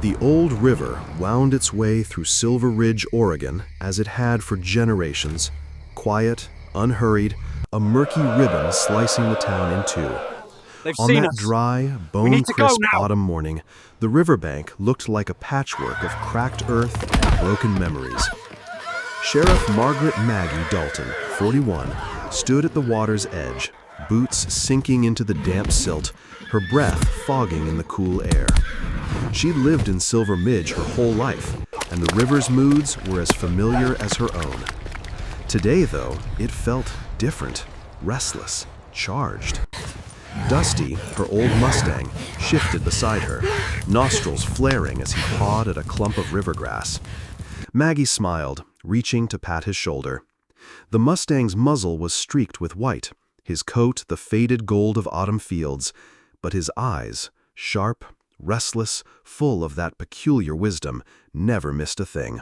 The old river wound its way through Silver Ridge, Oregon, as it had for generations. Quiet, unhurried, a murky ribbon slicing the town in two. They've On seen that us. dry, We need to go bone-crisp now. autumn morning, the riverbank looked like a patchwork of cracked earth and broken memories. Sheriff Margaret Maggie Dalton, 41, stood at the water's edge, boots sinking into the damp silt, her breath fogging in the cool air. She'd lived in Silver Ridge her whole life, and the river's moods were as familiar as her own. Today, though, it felt different, restless, charged. Dusty, her old Mustang, shifted beside her, nostrils flaring as he pawed at a clump of river grass. Maggie smiled, reaching to pat his shoulder. The Mustang's muzzle was streaked with white, his coat the faded gold of autumn fields, but his eyes, sharp, restless, full of that peculiar wisdom, never missed a thing.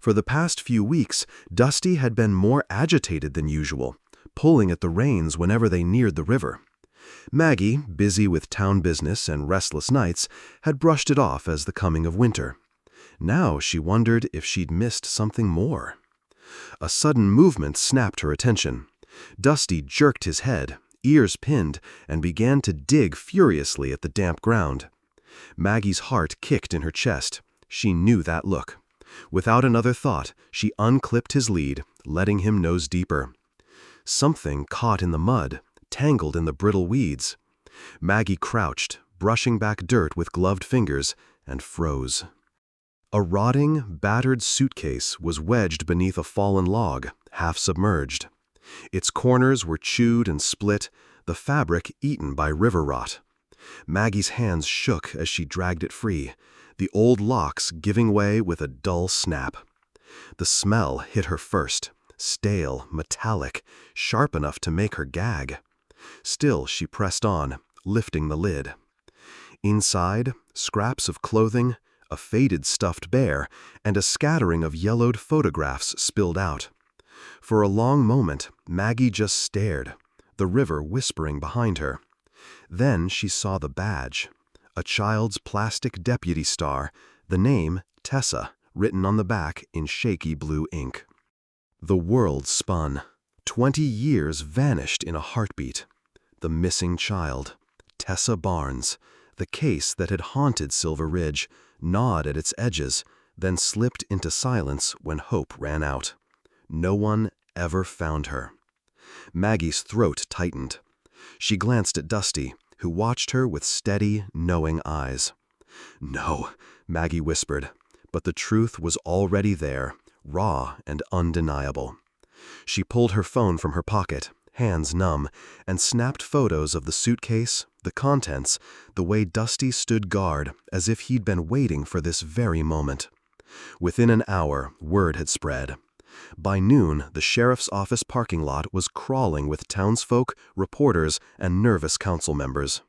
For the past few weeks, Dusty had been more agitated than usual, pulling at the reins whenever they neared the river. Maggie, busy with town business and restless nights, had brushed it off as the coming of winter. Now she wondered if she'd missed something more. A sudden movement snapped her attention. Dusty jerked his head, ears pinned, and began to dig furiously at the damp ground. Maggie's heart kicked in her chest. She knew that look. Without another thought, she unclipped his lead, letting him nose deeper. Something caught in the mud, tangled in the brittle weeds. Maggie crouched, brushing back dirt with gloved fingers, and froze. A rotting, battered suitcase was wedged beneath a fallen log, half submerged. Its corners were chewed and split, the fabric eaten by river rot. Maggie's hands shook as she dragged it free, the old locks giving way with a dull snap. The smell hit her first, stale, metallic, sharp enough to make her gag. Still she pressed on, lifting the lid. Inside, scraps of clothing, a faded stuffed bear, and a scattering of yellowed photographs spilled out. For a long moment, Maggie just stared, the river whispering behind her. Then she saw the badge, a child's plastic deputy star, the name Tessa, written on the back in shaky blue ink. The world spun. 20 years vanished in a heartbeat. The missing child, Tessa Barnes, the case that had haunted Silver Ridge, gnawed at its edges, then slipped into silence when hope ran out. No one ever found her. Maggie's throat tightened. She glanced at Dusty, who watched her with steady, knowing eyes. No, Maggie whispered, but the truth was already there, raw and undeniable. She pulled her phone from her pocket, hands numb, and snapped photos of the suitcase, the contents, the way Dusty stood guard as if he'd been waiting for this very moment. Within an hour, word had spread. By noon, the sheriff's office parking lot was crawling with townsfolk, reporters, and nervous council members.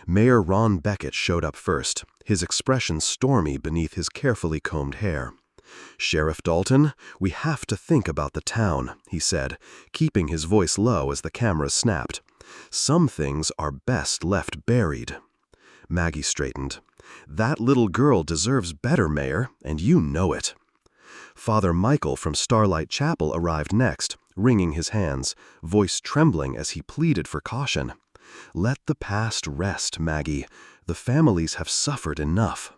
Mayor Ron Beckett showed up first, his expression stormy beneath his carefully combed hair. "Sheriff Dalton, we have to think about the town," he said, keeping his voice low as the cameras snapped. "Some things are best left buried." Maggie straightened. "That little girl deserves better, Mayor, and you know it." Father Michael from Starlight Chapel arrived next, wringing his hands, voice trembling as he pleaded for caution. "Let the past rest, Maggie. The families have suffered enough."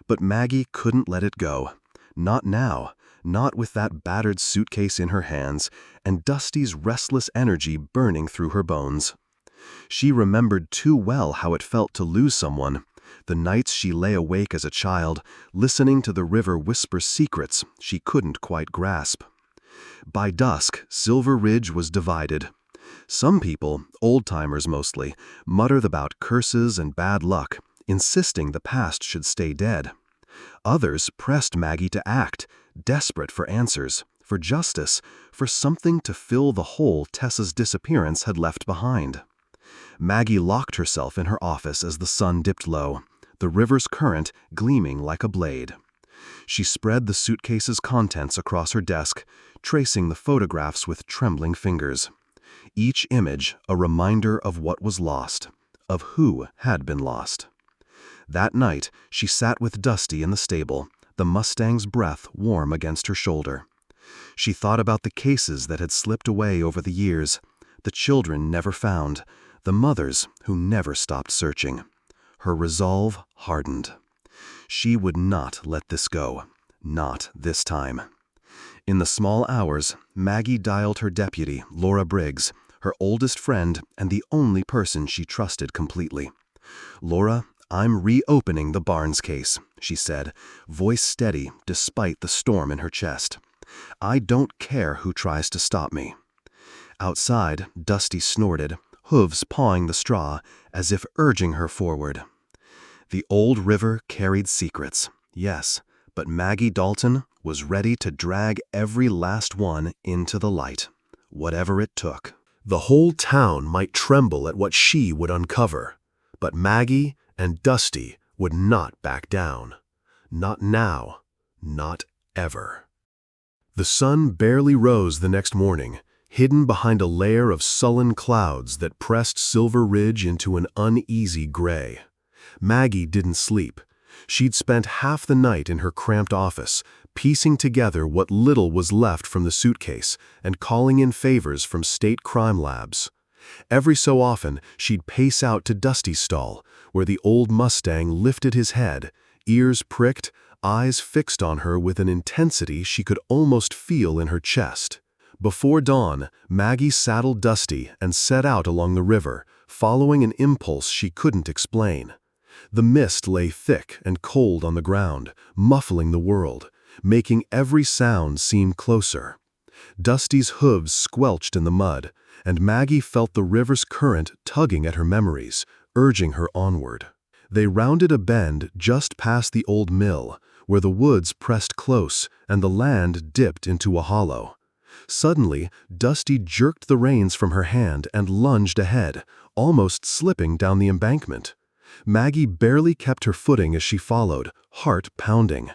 But Maggie couldn't let it go. Not now, not with that battered suitcase in her hands, and Dusty's restless energy burning through her bones. She remembered too well how it felt to lose someone, the nights she lay awake as a child, listening to the river whisper secrets she couldn't quite grasp. By dusk, Silver Ridge was divided. Some people, old-timers mostly, muttered about curses and bad luck, insisting the past should stay dead. Others pressed Maggie to act, desperate for answers, for justice, for something to fill the hole Tessa's disappearance had left behind. Maggie locked herself in her office as the sun dipped low, the river's current gleaming like a blade. She spread the suitcase's contents across her desk, tracing the photographs with trembling fingers. Each image a reminder of what was lost, of who had been lost. That night, she sat with Dusty in the stable, the Mustang's breath warm against her shoulder. She thought about the cases that had slipped away over the years, the children never found, the mothers who never stopped searching. Her resolve hardened. She would not let this go. Not this time. In the small hours, Maggie dialed her deputy, Laura Briggs, her oldest friend and the only person she trusted completely. "Laura, I'm reopening the Barnes case," she said, voice steady despite the storm in her chest. "I don't care who tries to stop me." Outside, Dusty snorted, hooves pawing the straw, as if urging her forward. The old river carried secrets, yes, but Maggie Dalton was ready to drag every last one into the light, whatever it took. The whole town might tremble at what she would uncover, but Maggie and Dusty would not back down. Not now, not ever. The sun barely rose the next morning, hidden behind a layer of sullen clouds that pressed Silver Ridge into an uneasy gray. Maggie didn't sleep. She'd spent half the night in her cramped office, piecing together what little was left from the suitcase and calling in favors from state crime labs. Every so often, she'd pace out to Dusty's stall, where the old Mustang lifted his head, ears pricked, eyes fixed on her with an intensity she could almost feel in her chest. Before dawn, Maggie saddled Dusty and set out along the river, following an impulse she couldn't explain. The mist lay thick and cold on the ground, muffling the world, making every sound seem closer. Dusty's hooves squelched in the mud, and Maggie felt the river's current tugging at her memories, urging her onward. They rounded a bend just past the old mill, where the woods pressed close and the land dipped into a hollow. Suddenly, Dusty jerked the reins from her hand and lunged ahead, almost slipping down the embankment. Maggie barely kept her footing as she followed, heart pounding.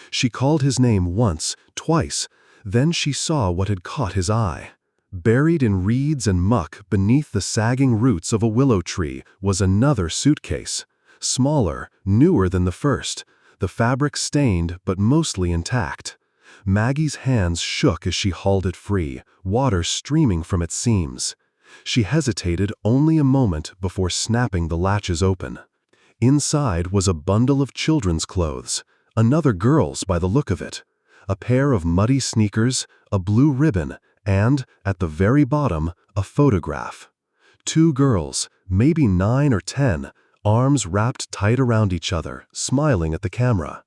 She called his name once, twice, then she saw what had caught his eye. Buried in reeds and muck beneath the sagging roots of a willow tree was another suitcase. Smaller, newer than the first, the fabric stained but mostly intact. Maggie's hands shook as she hauled it free, water streaming from its seams. She hesitated only a moment before snapping the latches open. Inside was a bundle of children's clothes, another girl's by the look of it. A pair of muddy sneakers, a blue ribbon, and, at the very bottom, a photograph. Two girls, maybe 9 or 10, arms wrapped tight around each other, smiling at the camera.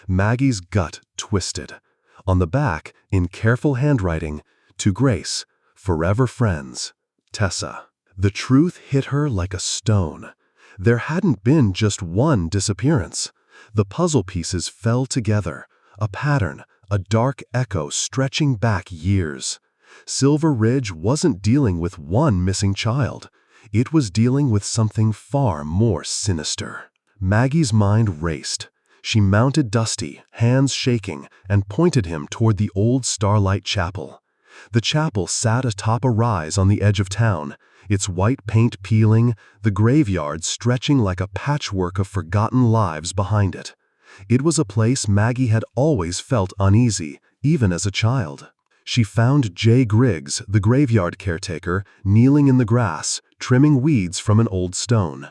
Maggie's gut twisted. On the back, in careful handwriting, "To Grace, forever friends, Tessa." The truth hit her like a stone. There hadn't been just one disappearance. The puzzle pieces fell together, a pattern, a dark echo stretching back years. Silver Ridge wasn't dealing with one missing child. It was dealing with something far more sinister. Maggie's mind raced. She mounted Dusty, hands shaking, and pointed him toward the old Starlight Chapel. The chapel sat atop a rise on the edge of town, its white paint peeling, the graveyard stretching like a patchwork of forgotten lives behind it. It was a place Maggie had always felt uneasy, even as a child. She found Jay Griggs, the graveyard caretaker, kneeling in the grass, trimming weeds from an old stone.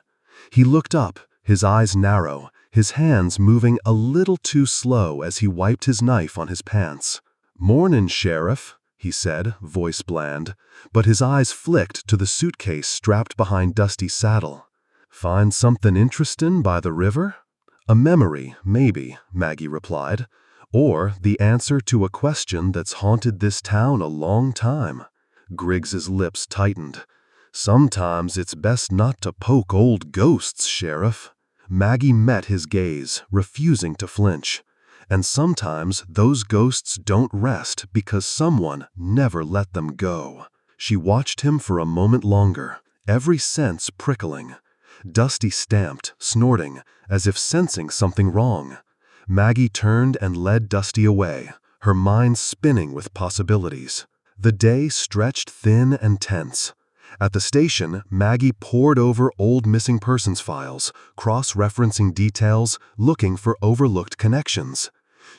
He looked up, his eyes narrow, his hands moving a little too slow as he wiped his knife on his pants. "Mornin', Sheriff," he said, voice bland, but his eyes flicked to the suitcase strapped behind Dusty's saddle. "Find something interestin' by the river?" "A memory, maybe," Maggie replied. "Or the answer to a question that's haunted this town a long time." Griggs's lips tightened. "Sometimes it's best not to poke old ghosts, Sheriff." Maggie met his gaze, refusing to flinch. And sometimes those ghosts don't rest because someone never let them go. She watched him for a moment longer, every sense prickling. Dusty stamped, snorting, as if sensing something wrong. Maggie turned and led Dusty away, her mind spinning with possibilities. The day stretched thin and tense. At the station, Maggie pored over old missing persons files, cross-referencing details, looking for overlooked connections.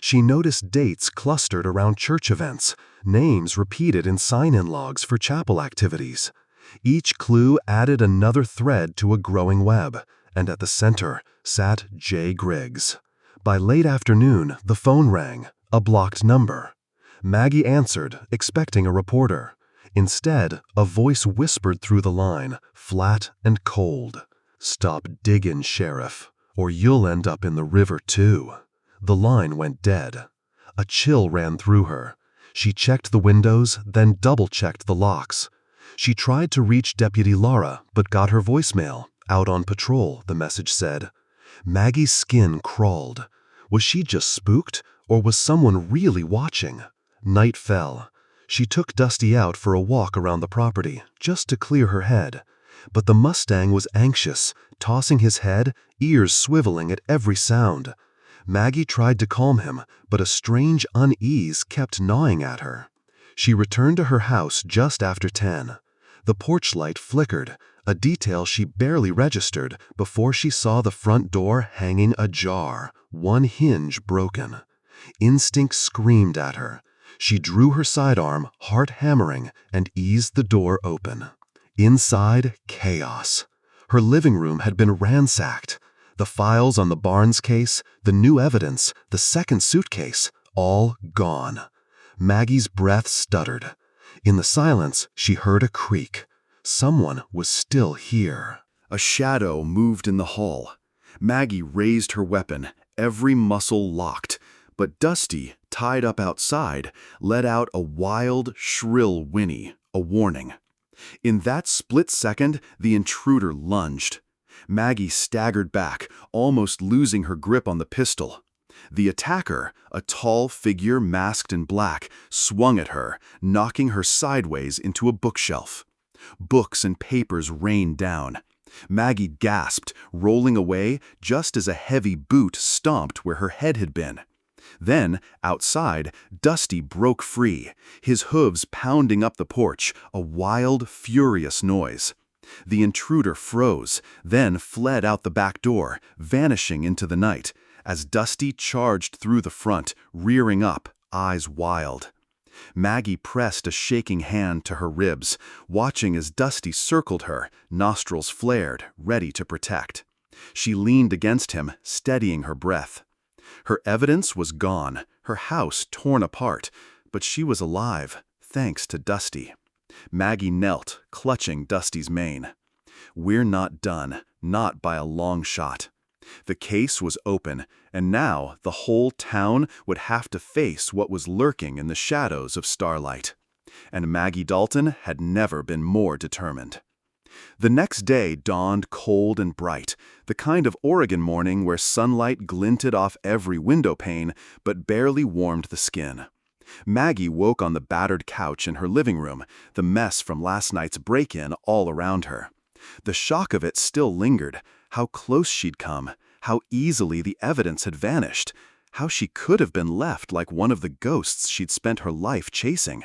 She noticed dates clustered around church events, names repeated in sign-in logs for chapel activities. Each clue added another thread to a growing web, and at the center sat Jay Griggs. By late afternoon, the phone rang, a blocked number. Maggie answered, expecting a reporter. Instead, a voice whispered through the line, flat and cold. "Stop digging, Sheriff, or you'll end up in the river too." The line went dead. A chill ran through her. She checked the windows, then double-checked the locks. She tried to reach Deputy Laura, but got her voicemail. "Out on patrol," the message said. Maggie's skin crawled. Was she just spooked, or was someone really watching? Night fell. She took Dusty out for a walk around the property, just to clear her head. But the Mustang was anxious, tossing his head, ears swiveling at every sound. Maggie tried to calm him, but a strange unease kept gnawing at her. She returned to her house just after 10. The porch light flickered, a detail she barely registered before she saw the front door hanging ajar, one hinge broken. Instinct screamed at her. She drew her sidearm, heart hammering, and eased the door open. Inside, chaos. Her living room had been ransacked. The files on the Barnes case, the new evidence, the second suitcase, all gone. Maggie's breath stuttered. In the silence, she heard a creak. Someone was still here. A shadow moved in the hall. Maggie raised her weapon, every muscle locked, but Dusty, tied up outside, let out a wild, shrill whinny, a warning. In that split second, the intruder lunged. Maggie staggered back, almost losing her grip on the pistol. The attacker, a tall figure masked in black, swung at her, knocking her sideways into a bookshelf. Books and papers rained down. Maggie gasped, rolling away just as a heavy boot stomped where her head had been. Then, outside, Dusty broke free, his hooves pounding up the porch, a wild, furious noise. The intruder froze, then fled out the back door, vanishing into the night, as Dusty charged through the front, rearing up, eyes wild. Maggie pressed a shaking hand to her ribs, watching as Dusty circled her, nostrils flared, ready to protect. She leaned against him, steadying her breath. Her evidence was gone, her house torn apart, but she was alive, thanks to Dusty. Maggie knelt, clutching Dusty's mane. "We're not done, not by a long shot." The case was open, and now the whole town would have to face what was lurking in the shadows of Starlight. And Maggie Dalton had never been more determined. The next day dawned cold and bright, the kind of Oregon morning where sunlight glinted off every window pane but barely warmed the skin. Maggie woke on the battered couch in her living room, the mess from last night's break-in all around her. The shock of it still lingered, how close she'd come, how easily the evidence had vanished, how she could have been left like one of the ghosts she'd spent her life chasing.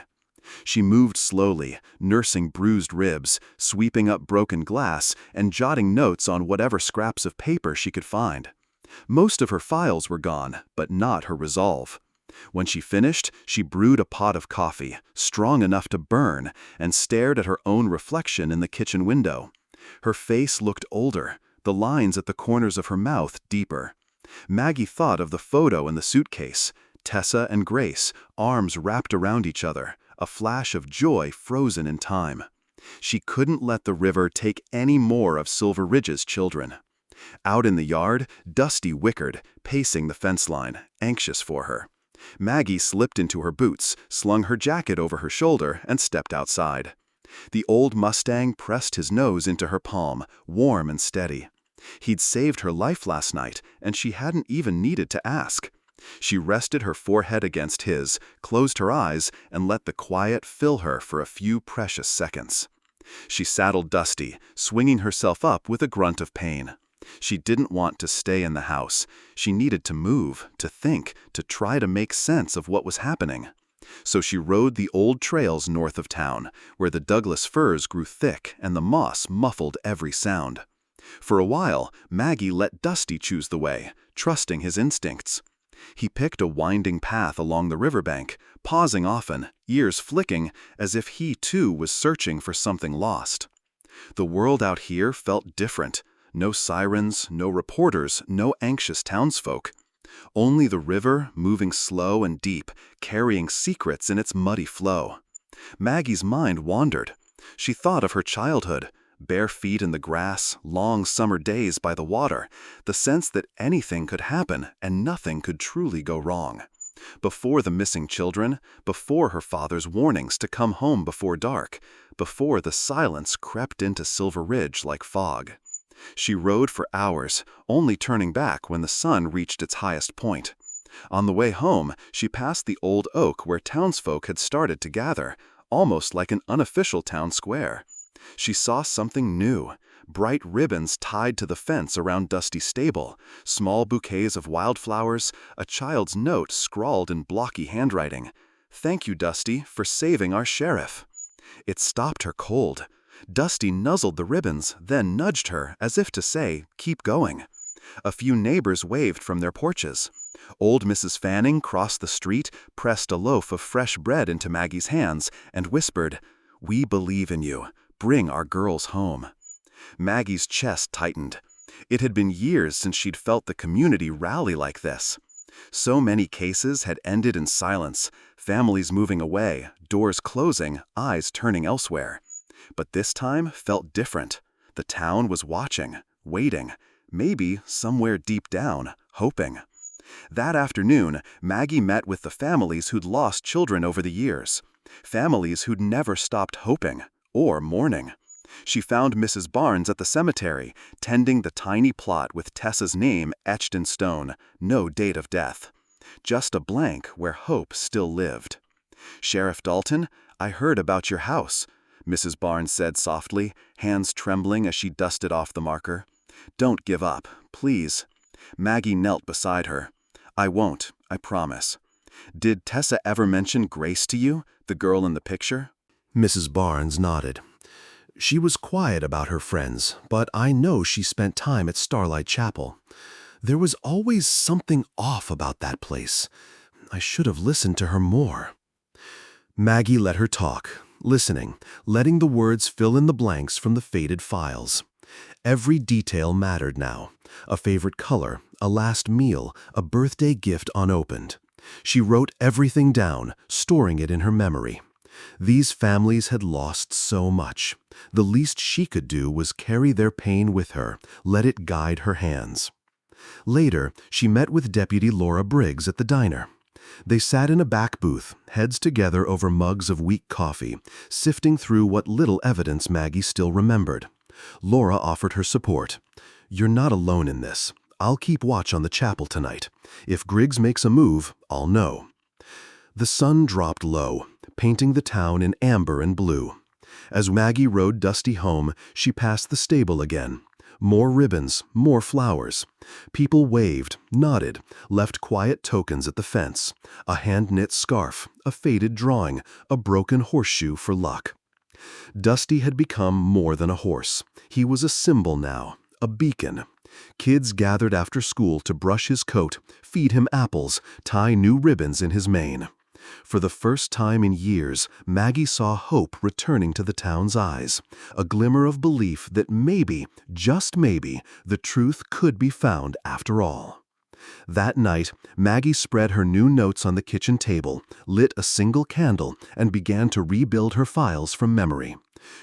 She moved slowly, nursing bruised ribs, sweeping up broken glass, and jotting notes on whatever scraps of paper she could find. Most of her files were gone, but not her resolve. When she finished, she brewed a pot of coffee, strong enough to burn, and stared at her own reflection in the kitchen window. Her face looked older, the lines at the corners of her mouth deeper. Maggie thought of the photo in the suitcase, Tessa and Grace, arms wrapped around each other, a flash of joy frozen in time. She couldn't let the river take any more of Silver Ridge's children. Out in the yard, Dusty whickered, pacing the fence line, anxious for her. Maggie slipped into her boots, slung her jacket over her shoulder, and stepped outside. The old Mustang pressed his nose into her palm, warm and steady. He'd saved her life last night, and she hadn't even needed to ask. She rested her forehead against his, closed her eyes, and let the quiet fill her for a few precious seconds. She saddled Dusty, swinging herself up with a grunt of pain. She didn't want to stay in the house. She needed to move, to think, to try to make sense of what was happening. So she rode the old trails north of town, where the Douglas firs grew thick and the moss muffled every sound. For a while, Maggie let Dusty choose the way, trusting his instincts. He picked a winding path along the riverbank, pausing often, ears flicking, as if he too was searching for something lost. The world out here felt different. No sirens, no reporters, no anxious townsfolk. Only the river, moving slow and deep, carrying secrets in its muddy flow. Maggie's mind wandered. She thought of her childhood, bare feet in the grass, long summer days by the water, the sense that anything could happen and nothing could truly go wrong. Before the missing children, before her father's warnings to come home before dark, before the silence crept into Silver Ridge like fog. She rode for hours, only turning back when the sun reached its highest point. On the way home, she passed the old oak where townsfolk had started to gather, almost like an unofficial town square. She saw something new, bright ribbons tied to the fence around Dusty's stable, small bouquets of wildflowers, a child's note scrawled in blocky handwriting. "Thank you, Dusty, for saving our sheriff." It stopped her cold. Dusty nuzzled the ribbons, then nudged her as if to say, "Keep going." A few neighbors waved from their porches. Old Mrs. Fanning crossed the street, pressed a loaf of fresh bread into Maggie's hands, and whispered, "We believe in you. Bring our girls home." Maggie's chest tightened. It had been years since she'd felt the community rally like this. So many cases had ended in silence, families moving away, doors closing, eyes turning elsewhere. But this time felt different. The town was watching, waiting, maybe somewhere deep down, hoping. That afternoon, Maggie met with the families who'd lost children over the years. Families who'd never stopped hoping or mourning. She found Mrs. Barnes at the cemetery, tending the tiny plot with Tessa's name etched in stone, no date of death. Just a blank where hope still lived. "Sheriff Dalton, I heard about your house," Mrs. Barnes said softly, hands trembling as she dusted off the marker. "Don't give up, please." Maggie knelt beside her. "I won't, I promise." "Did Tessa ever mention Grace to you, the girl in the picture?" Mrs. Barnes nodded. She was quiet about her friends, but I know she spent time at Starlight Chapel. There was always something off about that place. I should have listened to her more. Maggie let her talk, listening, letting the words fill in the blanks from the faded files. Every detail mattered now. A favorite color, a last meal, a birthday gift unopened. She wrote everything down, storing it in her memory. These families had lost so much. The least she could do was carry their pain with her, let it guide her hands. Later, she met with Deputy Laura Briggs at the diner. They sat in a back booth, heads together over mugs of weak coffee, sifting through what little evidence Maggie still remembered. Laura offered her support. "You're not alone in this. I'll keep watch on the chapel tonight. If Griggs makes a move, I'll know." The sun dropped low, painting the town in amber and blue. As Maggie rode Dusty home, she passed the stable again. More ribbons, more flowers. People waved, nodded, left quiet tokens at the fence. A hand-knit scarf, a faded drawing, a broken horseshoe for luck. Dusty had become more than a horse. He was a symbol now, a beacon. Kids gathered after school to brush his coat, feed him apples, tie new ribbons in his mane. For the first time in years, Maggie saw hope returning to the town's eyes, a glimmer of belief that maybe, just maybe, the truth could be found after all. That night, Maggie spread her new notes on the kitchen table, lit a single candle, and began to rebuild her files from memory.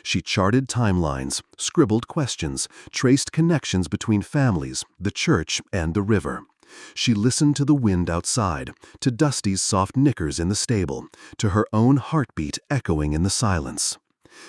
She charted timelines, scribbled questions, traced connections between families, the church, and the river. She listened to the wind outside, to Dusty's soft knickers in the stable, to her own heartbeat echoing in the silence.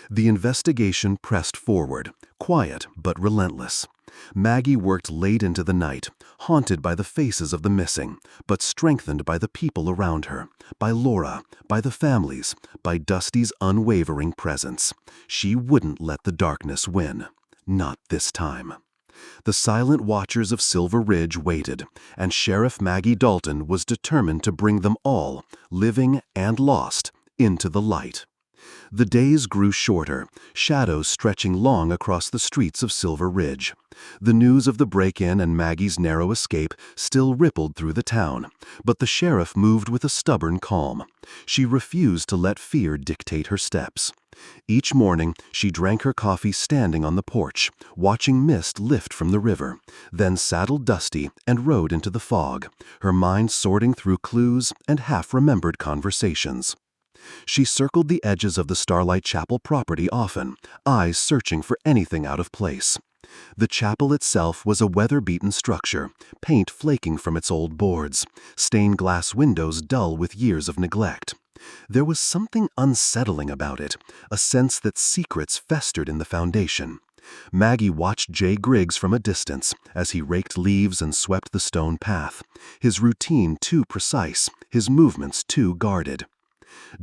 The investigation pressed forward, quiet but relentless. Maggie worked late into the night, haunted by the faces of the missing, but strengthened by the people around her, by Laura, by the families, by Dusty's unwavering presence. She wouldn't let the darkness win. Not this time. The silent watchers of Silver Ridge waited, and Sheriff Maggie Dalton was determined to bring them all, living and lost, into the light. The days grew shorter, shadows stretching long across the streets of Silver Ridge. The news of the break-in and Maggie's narrow escape still rippled through the town, but the sheriff moved with a stubborn calm. She refused to let fear dictate her steps. Each morning, she drank her coffee standing on the porch, watching mist lift from the river, then saddled Dusty and rode into the fog, her mind sorting through clues and half-remembered conversations. She circled the edges of the Starlight Chapel property often, eyes searching for anything out of place. The chapel itself was a weather-beaten structure, paint flaking from its old boards, stained glass windows dull with years of neglect. There was something unsettling about it, a sense that secrets festered in the foundation. Maggie watched Jay Griggs from a distance as he raked leaves and swept the stone path, his routine too precise, his movements too guarded.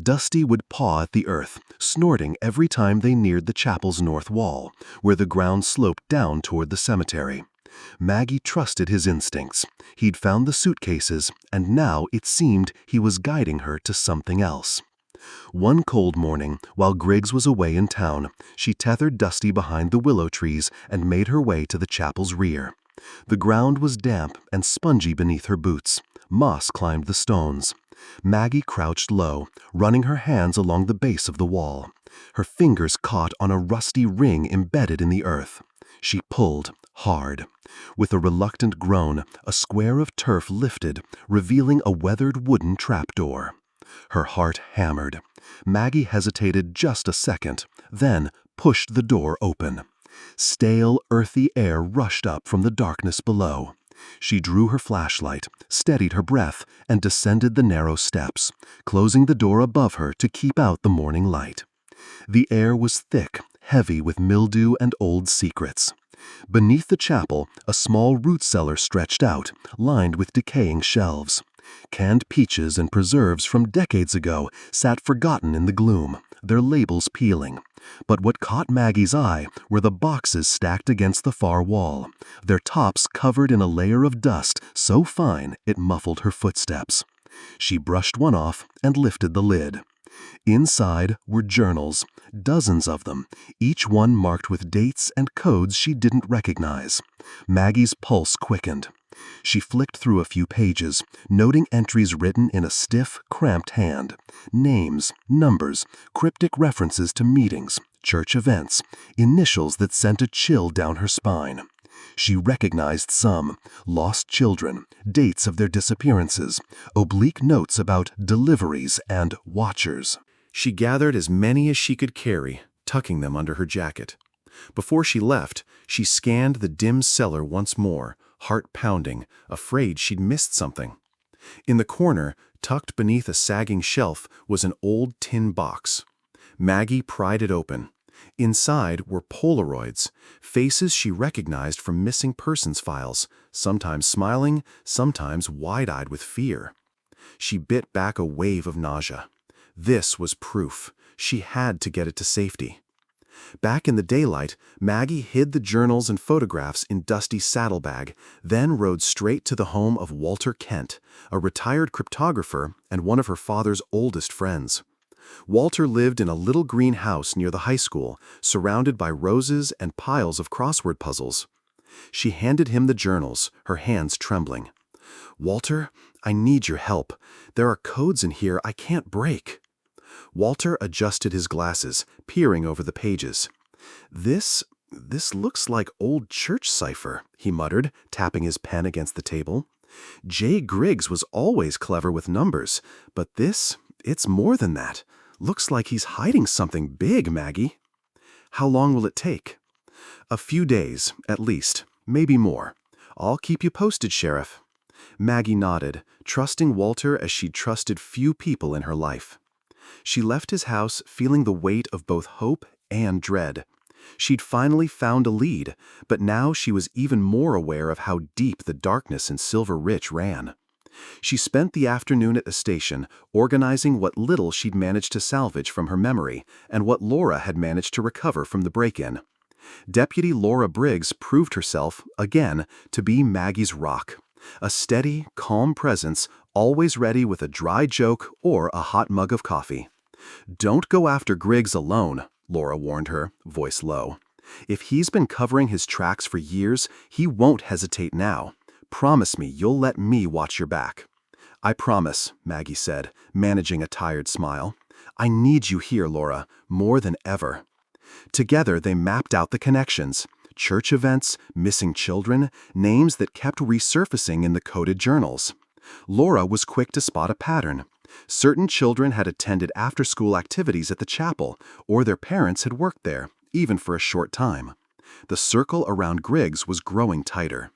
Dusty would paw at the earth, snorting every time they neared the chapel's north wall, where the ground sloped down toward the cemetery. Maggie trusted his instincts. He'd found the suitcases, and now it seemed he was guiding her to something else. One cold morning, while Griggs was away in town, she tethered Dusty behind the willow trees and made her way to the chapel's rear. The ground was damp and spongy beneath her boots. Moss climbed the stones. Maggie crouched low, running her hands along the base of the wall. Her fingers caught on a rusty ring embedded in the earth. She pulled hard. With a reluctant groan, a square of turf lifted, revealing a weathered wooden trapdoor. Her heart hammered. Maggie hesitated just a second, then pushed the door open. Stale, earthy air rushed up from the darkness below. She drew her flashlight, steadied her breath, and descended the narrow steps, closing the door above her to keep out the morning light. The air was thick, heavy with mildew and old secrets. Beneath the chapel, a small root cellar stretched out, lined with decaying shelves. Canned peaches and preserves from decades ago sat forgotten in the gloom, their labels peeling. But what caught Maggie's eye were the boxes stacked against the far wall, their tops covered in a layer of dust so fine it muffled her footsteps. She brushed one off and lifted the lid. Inside were journals, dozens of them, each one marked with dates and codes she didn't recognize. Maggie's pulse quickened. She flicked through a few pages, noting entries written in a stiff, cramped hand. Names, numbers, cryptic references to meetings, church events, initials that sent a chill down her spine. She recognized some: lost children, dates of their disappearances, oblique notes about deliveries and watchers. She gathered as many as she could carry, tucking them under her jacket. Before she left, she scanned the dim cellar once more, heart pounding, afraid she'd missed something. In the corner, tucked beneath a sagging shelf, was an old tin box. Maggie pried it open. Inside were Polaroids, faces she recognized from missing persons files, sometimes smiling, sometimes wide-eyed with fear. She bit back a wave of nausea. This was proof. She had to get it to safety. Back in the daylight, Maggie hid the journals and photographs in Dusty's saddlebag, then rode straight to the home of Walter Kent, a retired cryptographer and one of her father's oldest friends. Walter lived in a little green house near the high school, surrounded by roses and piles of crossword puzzles. She handed him the journals, her hands trembling. "Walter, I need your help. There are codes in here I can't break." Walter adjusted his glasses, peering over the pages. This looks like old church cipher," he muttered, tapping his pen against the table. "Jay Griggs was always clever with numbers, but it's more than that. Looks like he's hiding something big, Maggie." "How long will it take?" "A few days, at least, maybe more. I'll keep you posted, Sheriff." Maggie nodded, trusting Walter as she'd trusted few people in her life. She left his house feeling the weight of both hope and dread. She'd finally found a lead, but now she was even more aware of how deep the darkness in Silver Ridge ran. She spent the afternoon at the station, organizing what little she'd managed to salvage from her memory and what Laura had managed to recover from the break-in. Deputy Laura Briggs proved herself, again, to be Maggie's rock. A steady, calm presence, always ready with a dry joke or a hot mug of coffee. "Don't go after Griggs alone," Laura warned her, voice low. "If he's been covering his tracks for years, he won't hesitate now. Promise me you'll let me watch your back." "I promise," Maggie said, managing a tired smile. "I need you here, Laura, more than ever." Together they mapped out the connections. Church events, missing children, names that kept resurfacing in the coded journals. Laura was quick to spot a pattern. Certain children had attended after-school activities at the chapel, or their parents had worked there, even for a short time. The circle around Griggs was growing tighter.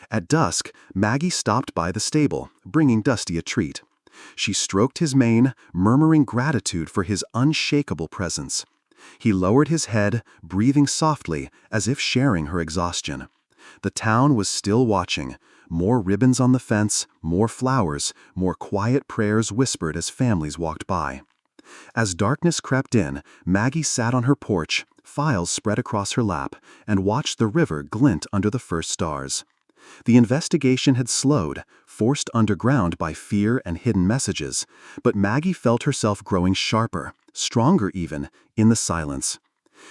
At dusk, Maggie stopped by the stable, bringing Dusty a treat. She stroked his mane, murmuring gratitude for his unshakable presence. He lowered his head, breathing softly, as if sharing her exhaustion. The town was still watching. More ribbons on the fence, more flowers, more quiet prayers whispered as families walked by. As darkness crept in, Maggie sat on her porch, files spread across her lap, and watched the river glint under the first stars. The investigation had slowed, forced underground by fear and hidden messages, but Maggie felt herself growing sharper, stronger even, in the silence.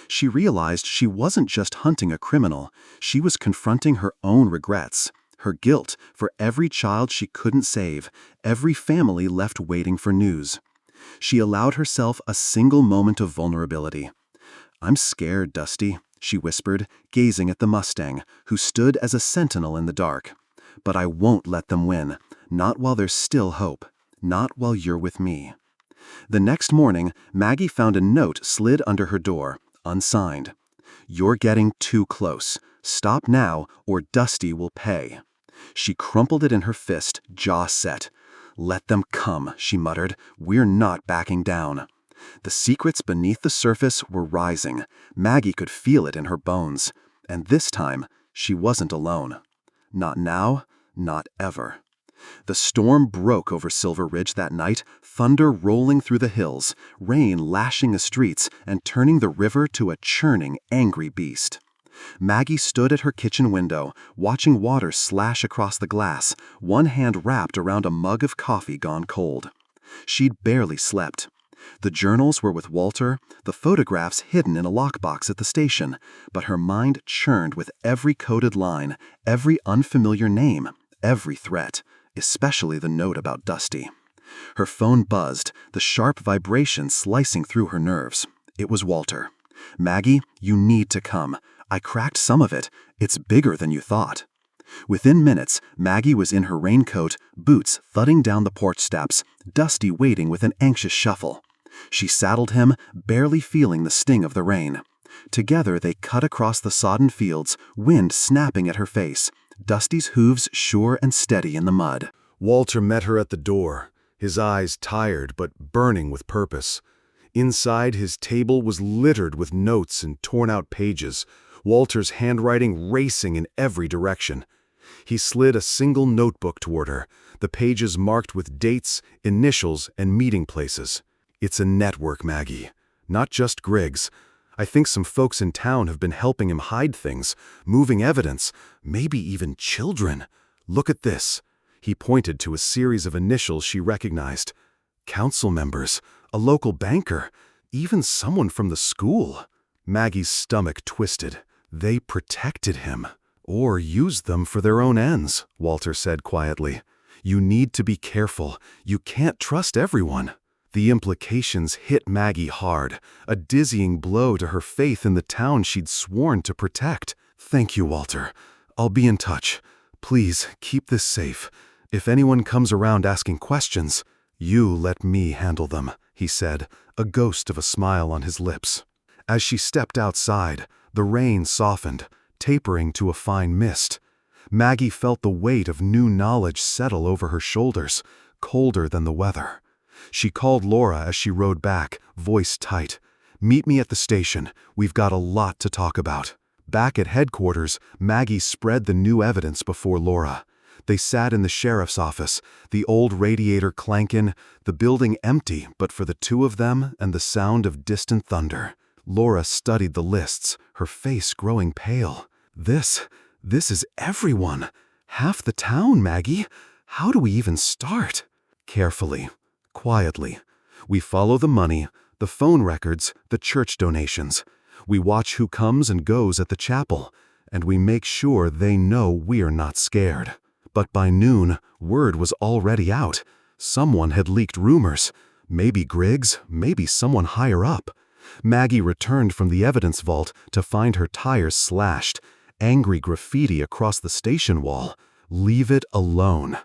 She realized she wasn't just hunting a criminal, she was confronting her own regrets, her guilt for every child she couldn't save, every family left waiting for news. She allowed herself a single moment of vulnerability. "I'm scared, Dusty," she whispered, gazing at the Mustang, who stood as a sentinel in the dark. "But I won't let them win, not while there's still hope, not while you're with me." The next morning, Maggie found a note slid under her door, unsigned. "You're getting too close. Stop now, or Dusty will pay." She crumpled it in her fist, jaw set. "Let them come," she muttered. "We're not backing down." The secrets beneath the surface were rising. Maggie could feel it in her bones. And this time, she wasn't alone. Not now, not ever. The storm broke over Silver Ridge that night, thunder rolling through the hills, rain lashing the streets and turning the river to a churning, angry beast. Maggie stood at her kitchen window, watching water slash across the glass, one hand wrapped around a mug of coffee gone cold. She'd barely slept. The journals were with Walter, the photographs hidden in a lockbox at the station, but her mind churned with every coded line, every unfamiliar name, every threat, especially the note about Dusty. Her phone buzzed, the sharp vibration slicing through her nerves. It was Walter. "Maggie, you need to come. I cracked some of it. It's bigger than you thought." Within minutes, Maggie was in her raincoat, boots thudding down the porch steps, Dusty waiting with an anxious shuffle. She saddled him, barely feeling the sting of the rain. Together they cut across the sodden fields, wind snapping at her face, Dusty's hooves sure and steady in the mud. Walter met her at the door, his eyes tired but burning with purpose. Inside, his table was littered with notes and torn-out pages, Walter's handwriting racing in every direction. He slid a single notebook toward her, the pages marked with dates, initials, and meeting places. "It's a network, Maggie. Not just Griggs. I think some folks in town have been helping him hide things, moving evidence, maybe even children. Look at this." He pointed to a series of initials she recognized. Council members, a local banker, even someone from the school. Maggie's stomach twisted. They protected him, or used them for their own ends, Walter said quietly. "You need to be careful. You can't trust everyone." The implications hit Maggie hard, a dizzying blow to her faith in the town she'd sworn to protect. "Thank you, Walter. I'll be in touch. Please, keep this safe. If anyone comes around asking questions, you let me handle them," he said, a ghost of a smile on his lips. As she stepped outside, the rain softened, tapering to a fine mist. Maggie felt the weight of new knowledge settle over her shoulders, colder than the weather. She called Laura as she rode back, voice tight. "Meet me at the station. We've got a lot to talk about." Back at headquarters, Maggie spread the new evidence before Laura. They sat in the sheriff's office, the old radiator clanking, the building empty but for the two of them and the sound of distant thunder. Laura studied the lists, her face growing pale. This is everyone. Half the town, Maggie. How do we even start? Carefully, quietly. We follow the money, the phone records, the church donations. We watch who comes and goes at the chapel, and we make sure they know we're not scared. But by noon, word was already out. Someone had leaked rumors. Maybe Griggs, maybe someone higher up. Maggie returned from the evidence vault to find her tires slashed, angry graffiti across the station wall. Leave it alone.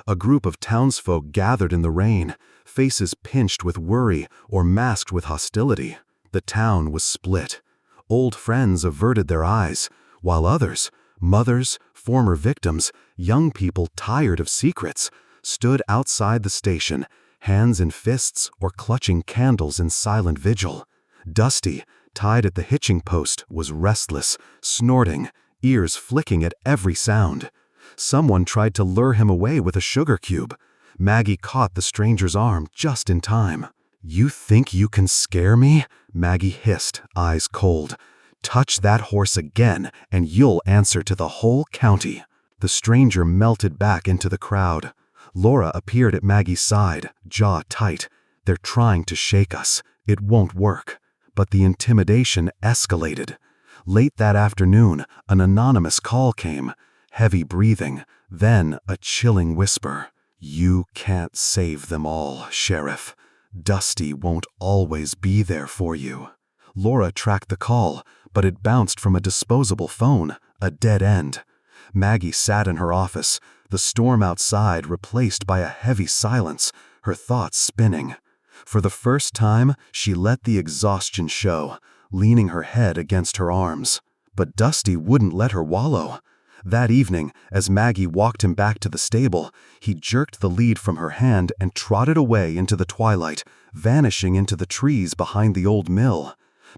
A group of townsfolk gathered in the rain, faces pinched with worry or masked with hostility. The town was split. Old friends averted their eyes, while others, mothers, former victims, young people tired of secrets, stood outside the station, hands in fists or clutching candles in silent vigil. Dusty, tied at the hitching post, was restless, snorting, ears flicking at every sound. Someone tried to lure him away with a sugar cube. Maggie caught the stranger's arm just in time. "You think you can scare me?" Maggie hissed, eyes cold. "Touch that horse again, and you'll answer to the whole county." The stranger melted back into the crowd. Laura appeared at Maggie's side, jaw tight. "They're trying to shake us. It won't work." But the intimidation escalated. Late that afternoon, an anonymous call came. Heavy breathing, then a chilling whisper. "You can't save them all, Sheriff. Dusty won't always be there for you." Laura tracked the call, but it bounced from a disposable phone, a dead end. Maggie sat in her office, the storm outside replaced by a heavy silence, her thoughts spinning. For the first time, she let the exhaustion show, leaning her head against her arms. But Dusty wouldn't let her wallow. That evening, as Maggie walked him back to the stable, he jerked the lead from her hand and trotted away into the twilight, vanishing into the trees behind the old mill.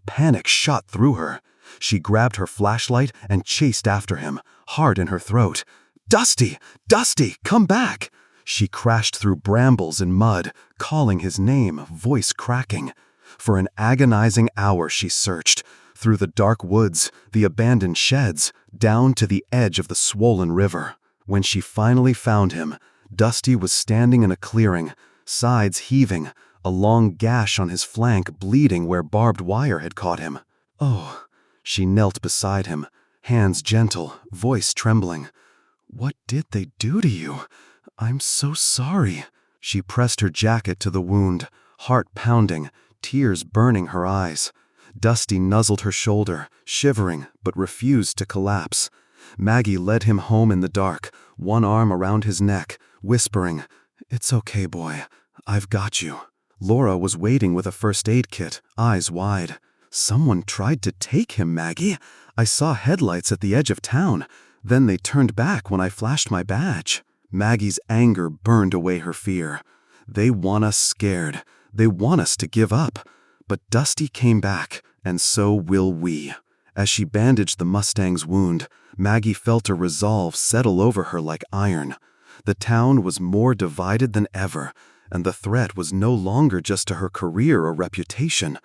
Panic shot through her. She grabbed her flashlight and chased after him, heart in her throat. "Dusty! Dusty, come back!" She crashed through brambles and mud, calling his name, voice cracking. For an agonizing hour she searched, through the dark woods, the abandoned sheds, down to the edge of the swollen river. When she finally found him, Dusty was standing in a clearing, sides heaving, a long gash on his flank bleeding where barbed wire had caught him. "Oh." She knelt beside him, hands gentle, voice trembling. "What did they do to you? I'm so sorry." She pressed her jacket to the wound, heart pounding, tears burning her eyes. Dusty nuzzled her shoulder, shivering, but refused to collapse. Maggie led him home in the dark, one arm around his neck, whispering, "It's okay, boy. I've got you." Laura was waiting with a first aid kit, eyes wide. "Someone tried to take him, Maggie. I saw headlights at the edge of town. Then they turned back when I flashed my badge." Maggie's anger burned away her fear. "They want us scared. They want us to give up. But Dusty came back, and so will we." As she bandaged the Mustang's wound, Maggie felt a resolve settle over her like iron. The town was more divided than ever, and the threat was no longer just to her career or reputation.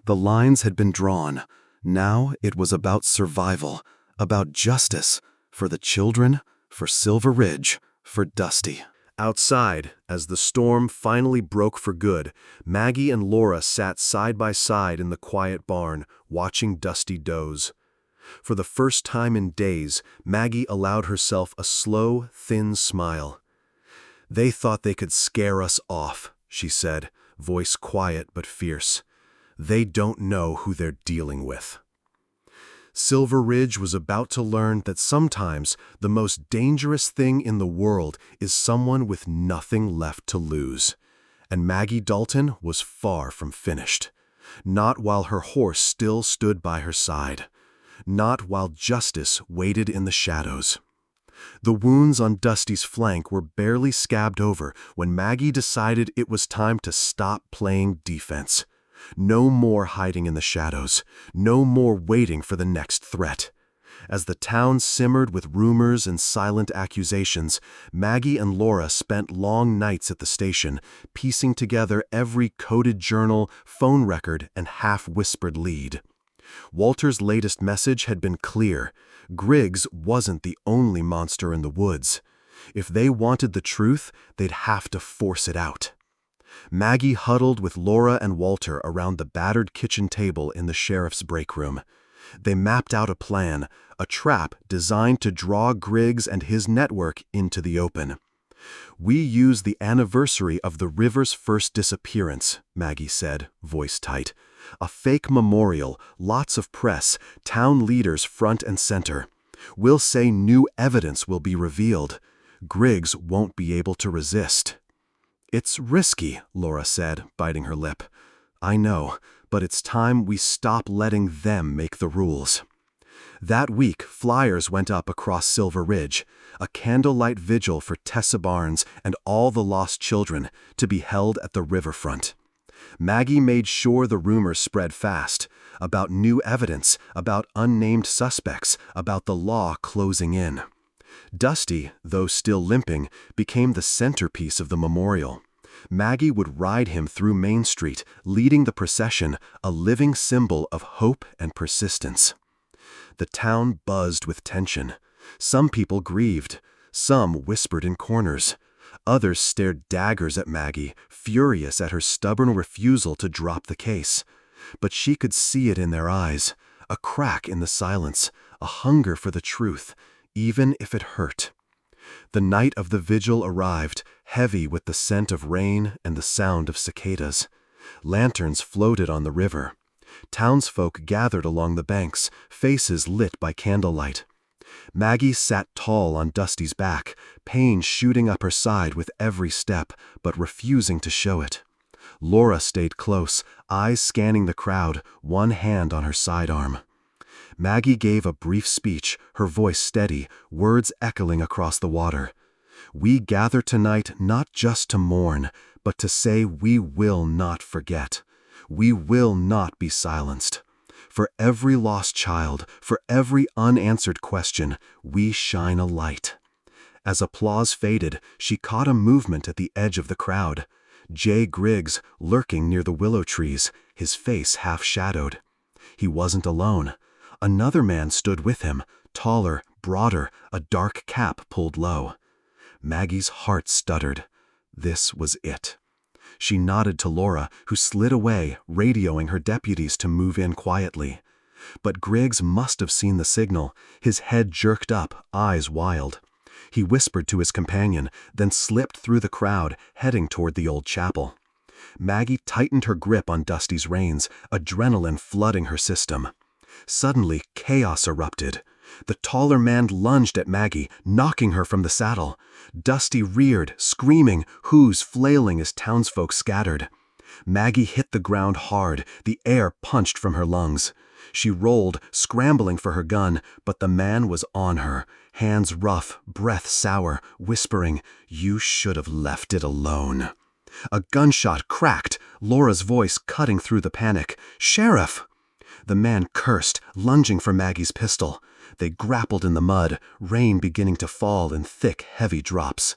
The lines had been drawn. Now it was about survival, about justice, for the children, for Silver Ridge, for Dusty. Outside, as the storm finally broke for good, Maggie and Laura sat side by side in the quiet barn, watching Dusty doze. For the first time in days, Maggie allowed herself a slow, thin smile. "They thought they could scare us off," she said, voice quiet but fierce. "They don't know who they're dealing with." Silver Ridge was about to learn that sometimes the most dangerous thing in the world is someone with nothing left to lose. And Maggie Dalton was far from finished. Not while her horse still stood by her side. Not while justice waited in the shadows. The wounds on Dusty's flank were barely scabbed over when Maggie decided it was time to stop playing defense. No more hiding in the shadows. No more waiting for the next threat. As the town simmered with rumors and silent accusations, Maggie and Laura spent long nights at the station, piecing together every coded journal, phone record, and half-whispered lead. Walter's latest message had been clear. Griggs wasn't the only monster in the woods. If they wanted the truth, they'd have to force it out. Maggie huddled with Laura and Walter around the battered kitchen table in the sheriff's break room. They mapped out a plan, a trap designed to draw Griggs and his network into the open. "We use the anniversary of the river's first disappearance," Maggie said, voice tight. "A fake memorial, lots of press, town leaders front and center. We'll say new evidence will be revealed. Griggs won't be able to resist." "It's risky," Laura said, biting her lip. "I know, but it's time we stop letting them make the rules." That week, flyers went up across Silver Ridge, a candlelight vigil for Tessa Barnes and all the lost children, to be held at the riverfront. Maggie made sure the rumors spread fast, about new evidence, about unnamed suspects, about the law closing in. Dusty, though still limping, became the centerpiece of the memorial. Maggie would ride him through Main Street, leading the procession, a living symbol of hope and persistence. The town buzzed with tension. Some people grieved. Some whispered in corners. Others stared daggers at Maggie, furious at her stubborn refusal to drop the case. But she could see it in their eyes, a crack in the silence, a hunger for the truth, even if it hurt. The night of the vigil arrived, heavy with the scent of rain and the sound of cicadas. Lanterns floated on the river. Townsfolk gathered along the banks, faces lit by candlelight. Maggie sat tall on Dusty's back, pain shooting up her side with every step, but refusing to show it. Laura stayed close, eyes scanning the crowd, one hand on her sidearm. Maggie gave a brief speech, her voice steady, words echoing across the water. "We gather tonight not just to mourn, but to say we will not forget. We will not be silenced. For every lost child, for every unanswered question, we shine a light." As applause faded, she caught a movement at the edge of the crowd. Jay Griggs, lurking near the willow trees, his face half-shadowed. He wasn't alone. Another man stood with him, taller, broader, a dark cap pulled low. Maggie's heart stuttered. This was it. She nodded to Laura, who slid away, radioing her deputies to move in quietly. But Griggs must have seen the signal, his head jerked up, eyes wild. He whispered to his companion, then slipped through the crowd, heading toward the old chapel. Maggie tightened her grip on Dusty's reins, adrenaline flooding her system. Suddenly, chaos erupted. The taller man lunged at Maggie, knocking her from the saddle. Dusty reared, screaming, hooves flailing as townsfolk scattered. Maggie hit the ground hard, the air punched from her lungs. She rolled, scrambling for her gun, but the man was on her, hands rough, breath sour, whispering, "You should have left it alone." A gunshot cracked, Laura's voice cutting through the panic. "Sheriff!" The man cursed, lunging for Maggie's pistol. They grappled in the mud, rain beginning to fall in thick, heavy drops.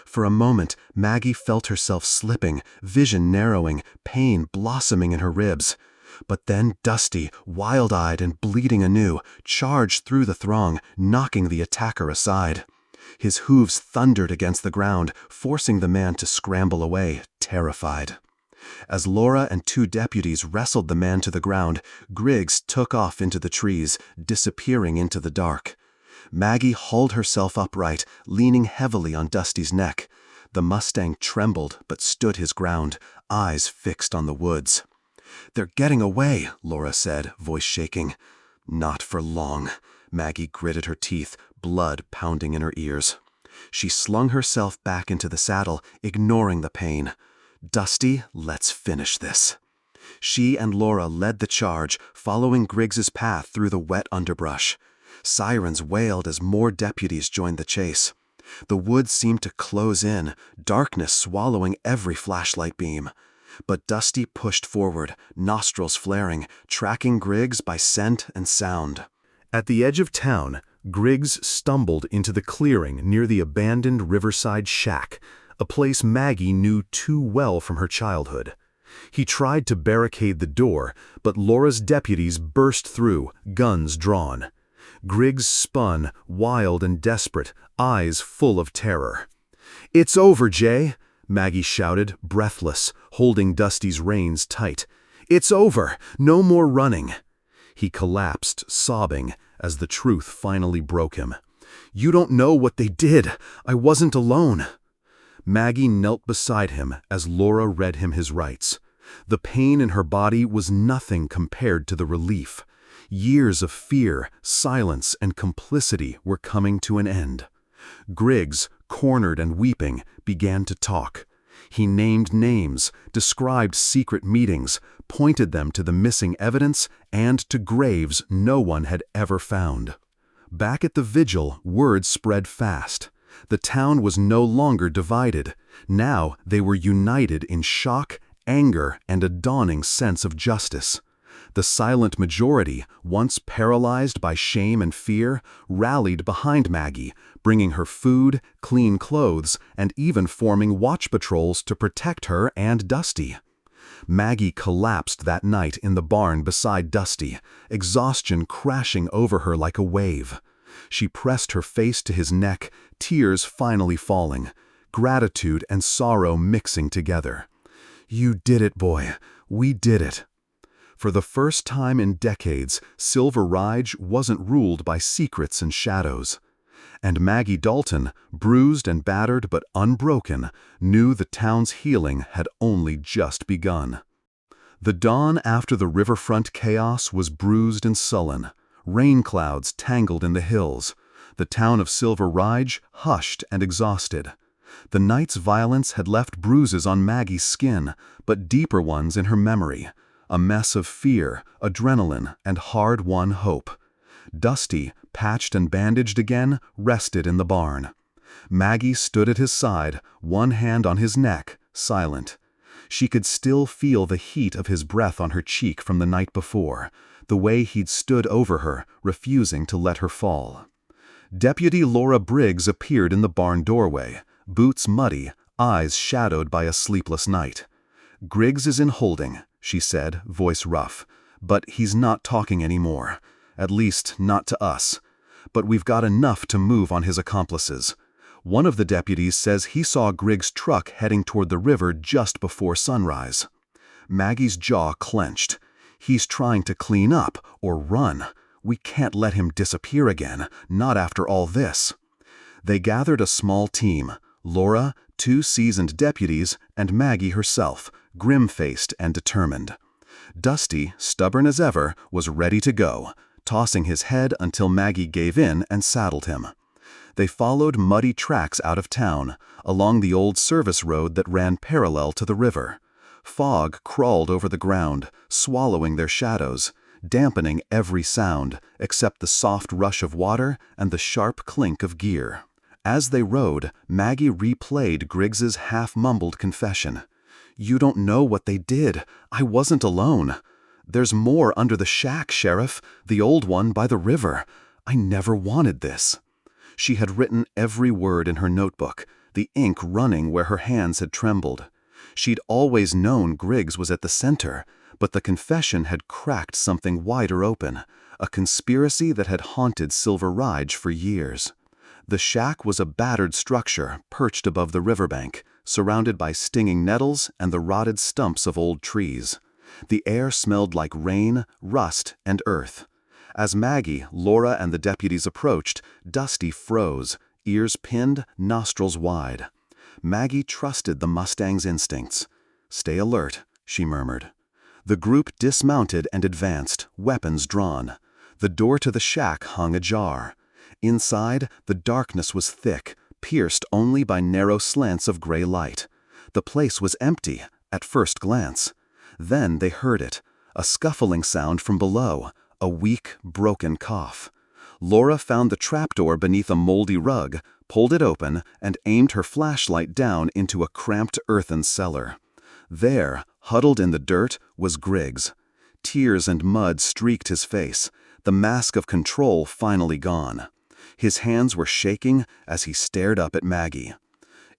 For a moment, Maggie felt herself slipping, vision narrowing, pain blossoming in her ribs. But then Dusty, wild-eyed and bleeding anew, charged through the throng, knocking the attacker aside. His hooves thundered against the ground, forcing the man to scramble away, terrified. As Laura and two deputies wrestled the man to the ground, Griggs took off into the trees, disappearing into the dark. Maggie hauled herself upright, leaning heavily on Dusty's neck. The Mustang trembled but stood his ground, eyes fixed on the woods. "They're getting away," Laura said, voice shaking. "Not for long." Maggie gritted her teeth, blood pounding in her ears. She slung herself back into the saddle, ignoring the pain. "Dusty, let's finish this." She and Laura led the charge, following Griggs's path through the wet underbrush. Sirens wailed as more deputies joined the chase. The woods seemed to close in, darkness swallowing every flashlight beam. But Dusty pushed forward, nostrils flaring, tracking Griggs by scent and sound. At the edge of town, Griggs stumbled into the clearing near the abandoned riverside shack, a place Maggie knew too well from her childhood. He tried to barricade the door, but Laura's deputies burst through, guns drawn. Griggs spun, wild and desperate, eyes full of terror. "It's over, Jay," Maggie shouted, breathless, holding Dusty's reins tight. "It's over! No more running!" He collapsed, sobbing, as the truth finally broke him. "You don't know what they did! I wasn't alone!" Maggie knelt beside him as Laura read him his rights. The pain in her body was nothing compared to the relief. Years of fear, silence, and complicity were coming to an end. Griggs, cornered and weeping, began to talk. He named names, described secret meetings, pointed them to the missing evidence and to graves no one had ever found. Back at the vigil, word spread fast. The town was no longer divided. Now they were united in shock, anger, and a dawning sense of justice. The silent majority, once paralyzed by shame and fear, rallied behind Maggie, bringing her food, clean clothes, and even forming watch patrols to protect her and Dusty. Maggie collapsed that night in the barn beside Dusty, exhaustion crashing over her like a wave. She pressed her face to his neck, tears finally falling, gratitude and sorrow mixing together. "You did it, boy. We did it." For the first time in decades, Silver Ridge wasn't ruled by secrets and shadows. And Maggie Dalton, bruised and battered but unbroken, knew the town's healing had only just begun. The dawn after the riverfront chaos was bruised and sullen. Rain clouds tangled in the hills. The town of Silver Ridge hushed and exhausted. The night's violence had left bruises on Maggie's skin, but deeper ones in her memory. A mess of fear, adrenaline, and hard-won hope. Dusty, patched and bandaged again, rested in the barn. Maggie stood at his side, one hand on his neck, silent. She could still feel the heat of his breath on her cheek from the night before, the way he'd stood over her, refusing to let her fall. Deputy Laura Briggs appeared in the barn doorway, boots muddy, eyes shadowed by a sleepless night. "Griggs is in holding," she said, voice rough, "but he's not talking anymore. At least, not to us. But we've got enough to move on his accomplices. One of the deputies says he saw Griggs' truck heading toward the river just before sunrise." Maggie's jaw clenched. "He's trying to clean up or run. We can't let him disappear again, not after all this." They gathered a small team, Laura, 2 seasoned deputies, and Maggie herself, grim-faced and determined. Dusty, stubborn as ever, was ready to go, tossing his head until Maggie gave in and saddled him. They followed muddy tracks out of town, along the old service road that ran parallel to the river. Fog crawled over the ground, swallowing their shadows, dampening every sound except the soft rush of water and the sharp clink of gear. As they rode, Maggie replayed Griggs's half-mumbled confession. "You don't know what they did. I wasn't alone. There's more under the shack, Sheriff, the old one by the river. I never wanted this." She had written every word in her notebook, the ink running where her hands had trembled. She'd always known Griggs was at the center, but the confession had cracked something wider open, a conspiracy that had haunted Silver Ridge for years. The shack was a battered structure perched above the riverbank, surrounded by stinging nettles and the rotted stumps of old trees. The air smelled like rain, rust, and earth. As Maggie, Laura, and the deputies approached, Dusty froze, ears pinned, nostrils wide. Maggie trusted the Mustang's instincts. "Stay alert," she murmured. The group dismounted and advanced, weapons drawn. The door to the shack hung ajar. Inside, the darkness was thick, pierced only by narrow slants of gray light. The place was empty, at first glance. Then they heard it, a scuffling sound from below, a weak, broken cough. Laura found the trapdoor beneath a moldy rug, pulled it open, and aimed her flashlight down into a cramped earthen cellar. There, huddled in the dirt, was Griggs. Tears and mud streaked his face, the mask of control finally gone. His hands were shaking as he stared up at Maggie.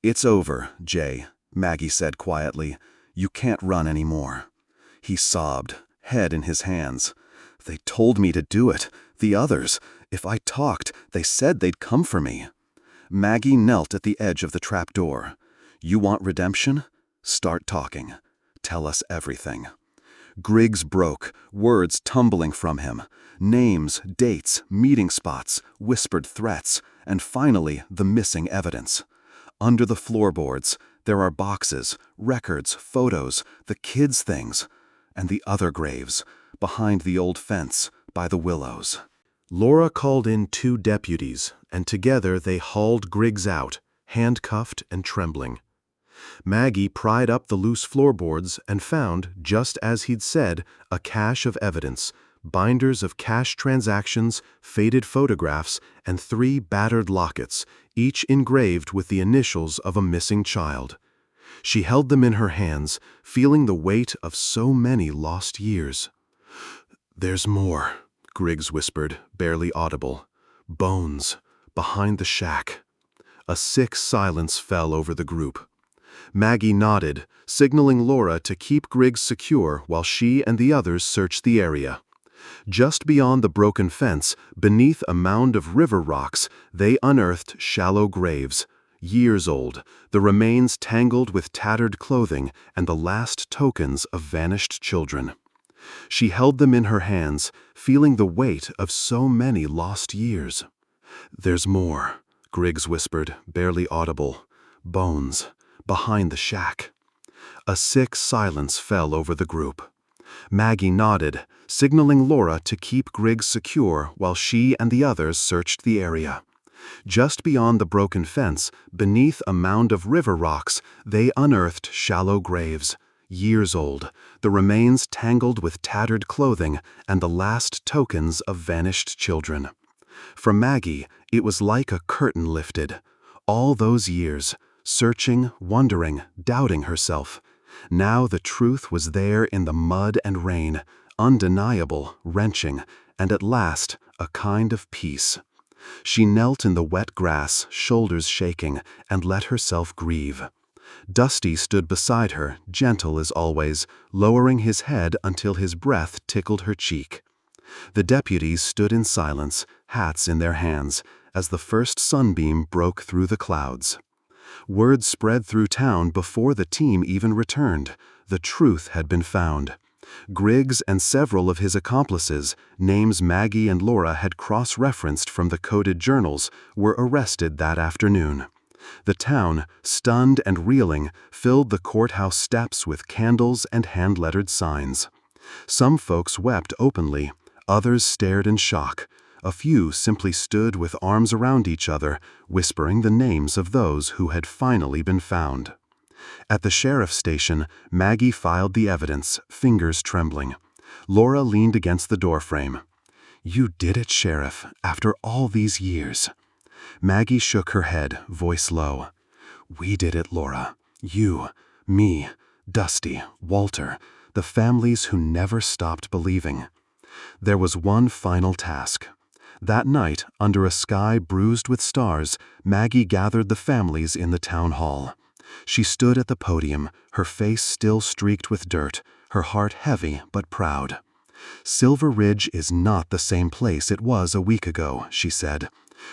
"It's over, Jay," Maggie said quietly. You can't run anymore." He sobbed, head in his hands. "They told me to do it. The others. If I talked, they said they'd come for me." Maggie knelt at the edge of the trapdoor. "You want redemption? Start talking. Tell us everything." Griggs broke, words tumbling from him. Names, dates, meeting spots, whispered threats, and finally the missing evidence. Under the floorboards, there are boxes, records, photos, the kids' things, and the other graves, behind the old fence, by the willows. Laura called in 2 deputies, and together they hauled Griggs out, handcuffed and trembling. Maggie pried up the loose floorboards and found, just as he'd said, a cache of evidence, binders of cash transactions, faded photographs, and 3 battered lockets, each engraved with the initials of a missing child. She held them in her hands, feeling the weight of so many lost years. "There's more," Griggs whispered, barely audible. "Bones, behind the shack." A sick silence fell over the group. Maggie nodded, signaling Laura to keep Griggs secure while she and the others searched the area. Just beyond the broken fence, beneath a mound of river rocks, they unearthed shallow graves, years old, the remains tangled with tattered clothing and the last tokens of vanished children. She held them in her hands, feeling the weight of so many lost years. "There's more," Griggs whispered, barely audible. "Bones, behind the shack." A sick silence fell over the group. Maggie nodded, signaling Laura to keep Griggs secure while she and the others searched the area. Just beyond the broken fence, beneath a mound of river rocks, they unearthed shallow graves, years old, the remains tangled with tattered clothing and the last tokens of vanished children. For Maggie, it was like a curtain lifted. All those years, searching, wondering, doubting herself. Now the truth was there in the mud and rain, undeniable, wrenching, and at last a kind of peace. She knelt in the wet grass, shoulders shaking, and let herself grieve. Dusty stood beside her, gentle as always, lowering his head until his breath tickled her cheek. The deputies stood in silence, hats in their hands, as the first sunbeam broke through the clouds. Word spread through town before the team even returned. The truth had been found. Griggs and several of his accomplices, names Maggie and Laura had cross-referenced from the coded journals, were arrested that afternoon. The town, stunned and reeling, filled the courthouse steps with candles and hand-lettered signs. Some folks wept openly, others stared in shock. A few simply stood with arms around each other, whispering the names of those who had finally been found. At the sheriff's station, Maggie filed the evidence, fingers trembling. Laura leaned against the doorframe. "You did it, Sheriff, after all these years." Maggie shook her head, voice low. "We did it, Laura. You, me, Dusty, Walter, the families who never stopped believing." There was one final task. That night, under a sky bruised with stars, Maggie gathered the families in the town hall. She stood at the podium, her face still streaked with dirt, her heart heavy but proud. "Silver Ridge is not the same place it was a week ago," she said.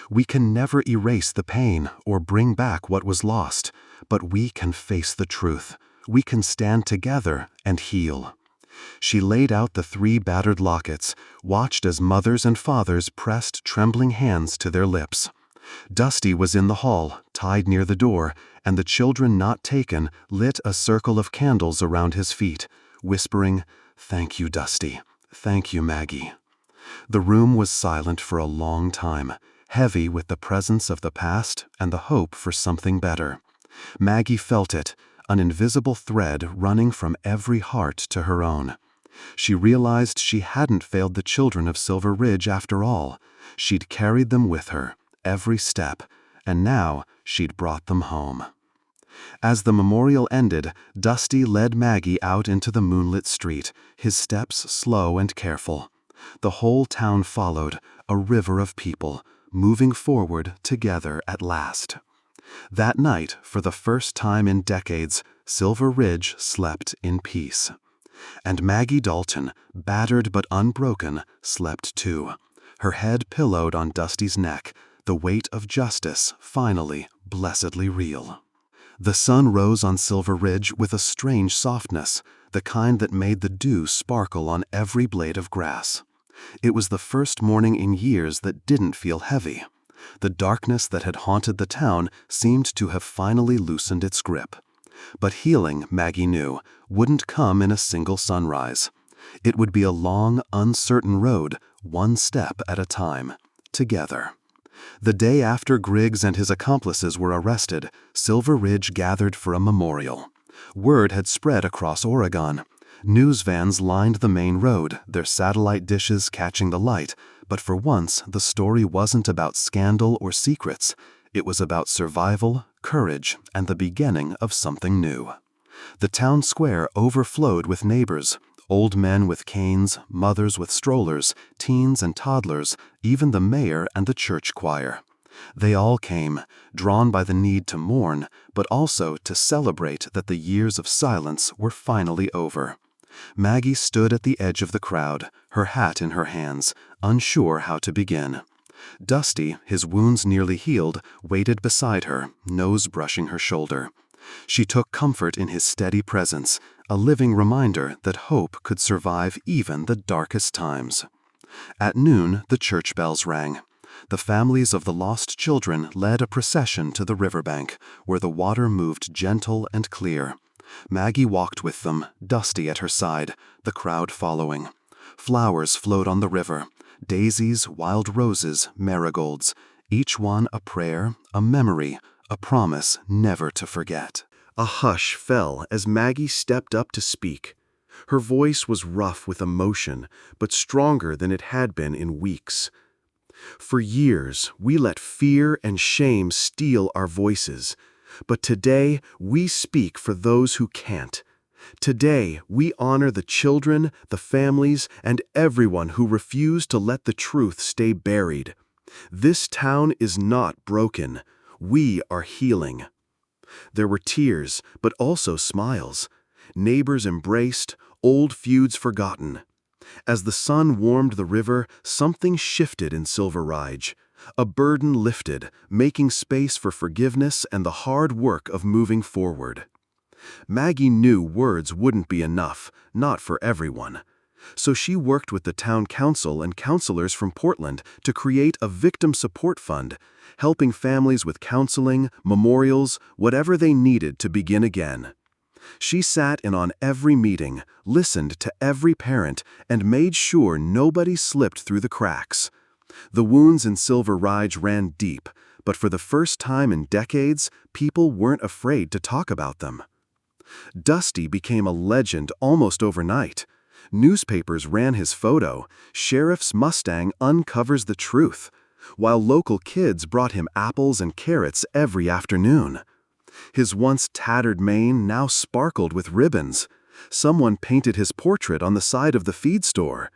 "We can never erase the pain or bring back what was lost, but we can face the truth. We can stand together and heal." She laid out the 3 battered lockets, watched as mothers and fathers pressed trembling hands to their lips. Dusty was in the hall, tied near the door, and the children not taken lit a circle of candles around his feet, whispering, "Thank you, Dusty. Thank you, Maggie." The room was silent for a long time, heavy with the presence of the past and the hope for something better. Maggie felt it, an invisible thread running from every heart to her own. She realized she hadn't failed the children of Silver Ridge after all. She'd carried them with her, every step, and now she'd brought them home. As the memorial ended, Dusty led Maggie out into the moonlit street, his steps slow and careful. The whole town followed, a river of people, moving forward together at last. That night, for the first time in decades, Silver Ridge slept in peace. And Maggie Dalton, battered but unbroken, slept too, her head pillowed on Dusty's neck, the weight of justice finally blessedly real. The sun rose on Silver Ridge with a strange softness, the kind that made the dew sparkle on every blade of grass. It was the first morning in years that didn't feel heavy. The darkness that had haunted the town seemed to have finally loosened its grip. But healing, Maggie knew, wouldn't come in a single sunrise. It would be a long, uncertain road, one step at a time, together. The day after Griggs and his accomplices were arrested, Silver Ridge gathered for a memorial. Word had spread across Oregon. News vans lined the main road, their satellite dishes catching the light, but for once the story wasn't about scandal or secrets. It was about survival, courage, and the beginning of something new. The town square overflowed with neighbors, old men with canes, mothers with strollers, teens and toddlers, even the mayor and the church choir. They all came, drawn by the need to mourn, but also to celebrate that the years of silence were finally over. Maggie stood at the edge of the crowd, her hat in her hands, unsure how to begin. Dusty, his wounds nearly healed, waited beside her, nose brushing her shoulder. She took comfort in his steady presence, a living reminder that hope could survive even the darkest times. At noon, the church bells rang. The families of the lost children led a procession to the riverbank, where the water moved gentle and clear. Maggie walked with them, Dusty at her side, the crowd following. Flowers flowed on the river, daisies, wild roses, marigolds, each one a prayer, a memory, a promise never to forget. A hush fell as Maggie stepped up to speak. Her voice was rough with emotion, but stronger than it had been in weeks. For years, we let fear and shame steal our voices, but today we speak for those who can't. Today, we honor the children, the families, and everyone who refused to let the truth stay buried. This town is not broken. We are healing. There were tears, but also smiles. Neighbors embraced, old feuds forgotten. As the sun warmed the river, something shifted in Silver Ridge. A burden lifted, making space for forgiveness and the hard work of moving forward. Maggie knew words wouldn't be enough, not for everyone. So she worked with the town council and counselors from Portland to create a victim support fund, helping families with counseling, memorials, whatever they needed to begin again. She sat in on every meeting, listened to every parent, and made sure nobody slipped through the cracks. The wounds in Silver Ridge ran deep, but for the first time in decades, people weren't afraid to talk about them. Dusty became a legend almost overnight. Newspapers ran his photo. Sheriff's Mustang uncovers the truth, while local kids brought him apples and carrots every afternoon. His once tattered mane now sparkled with ribbons. Someone painted his portrait on the side of the feed store.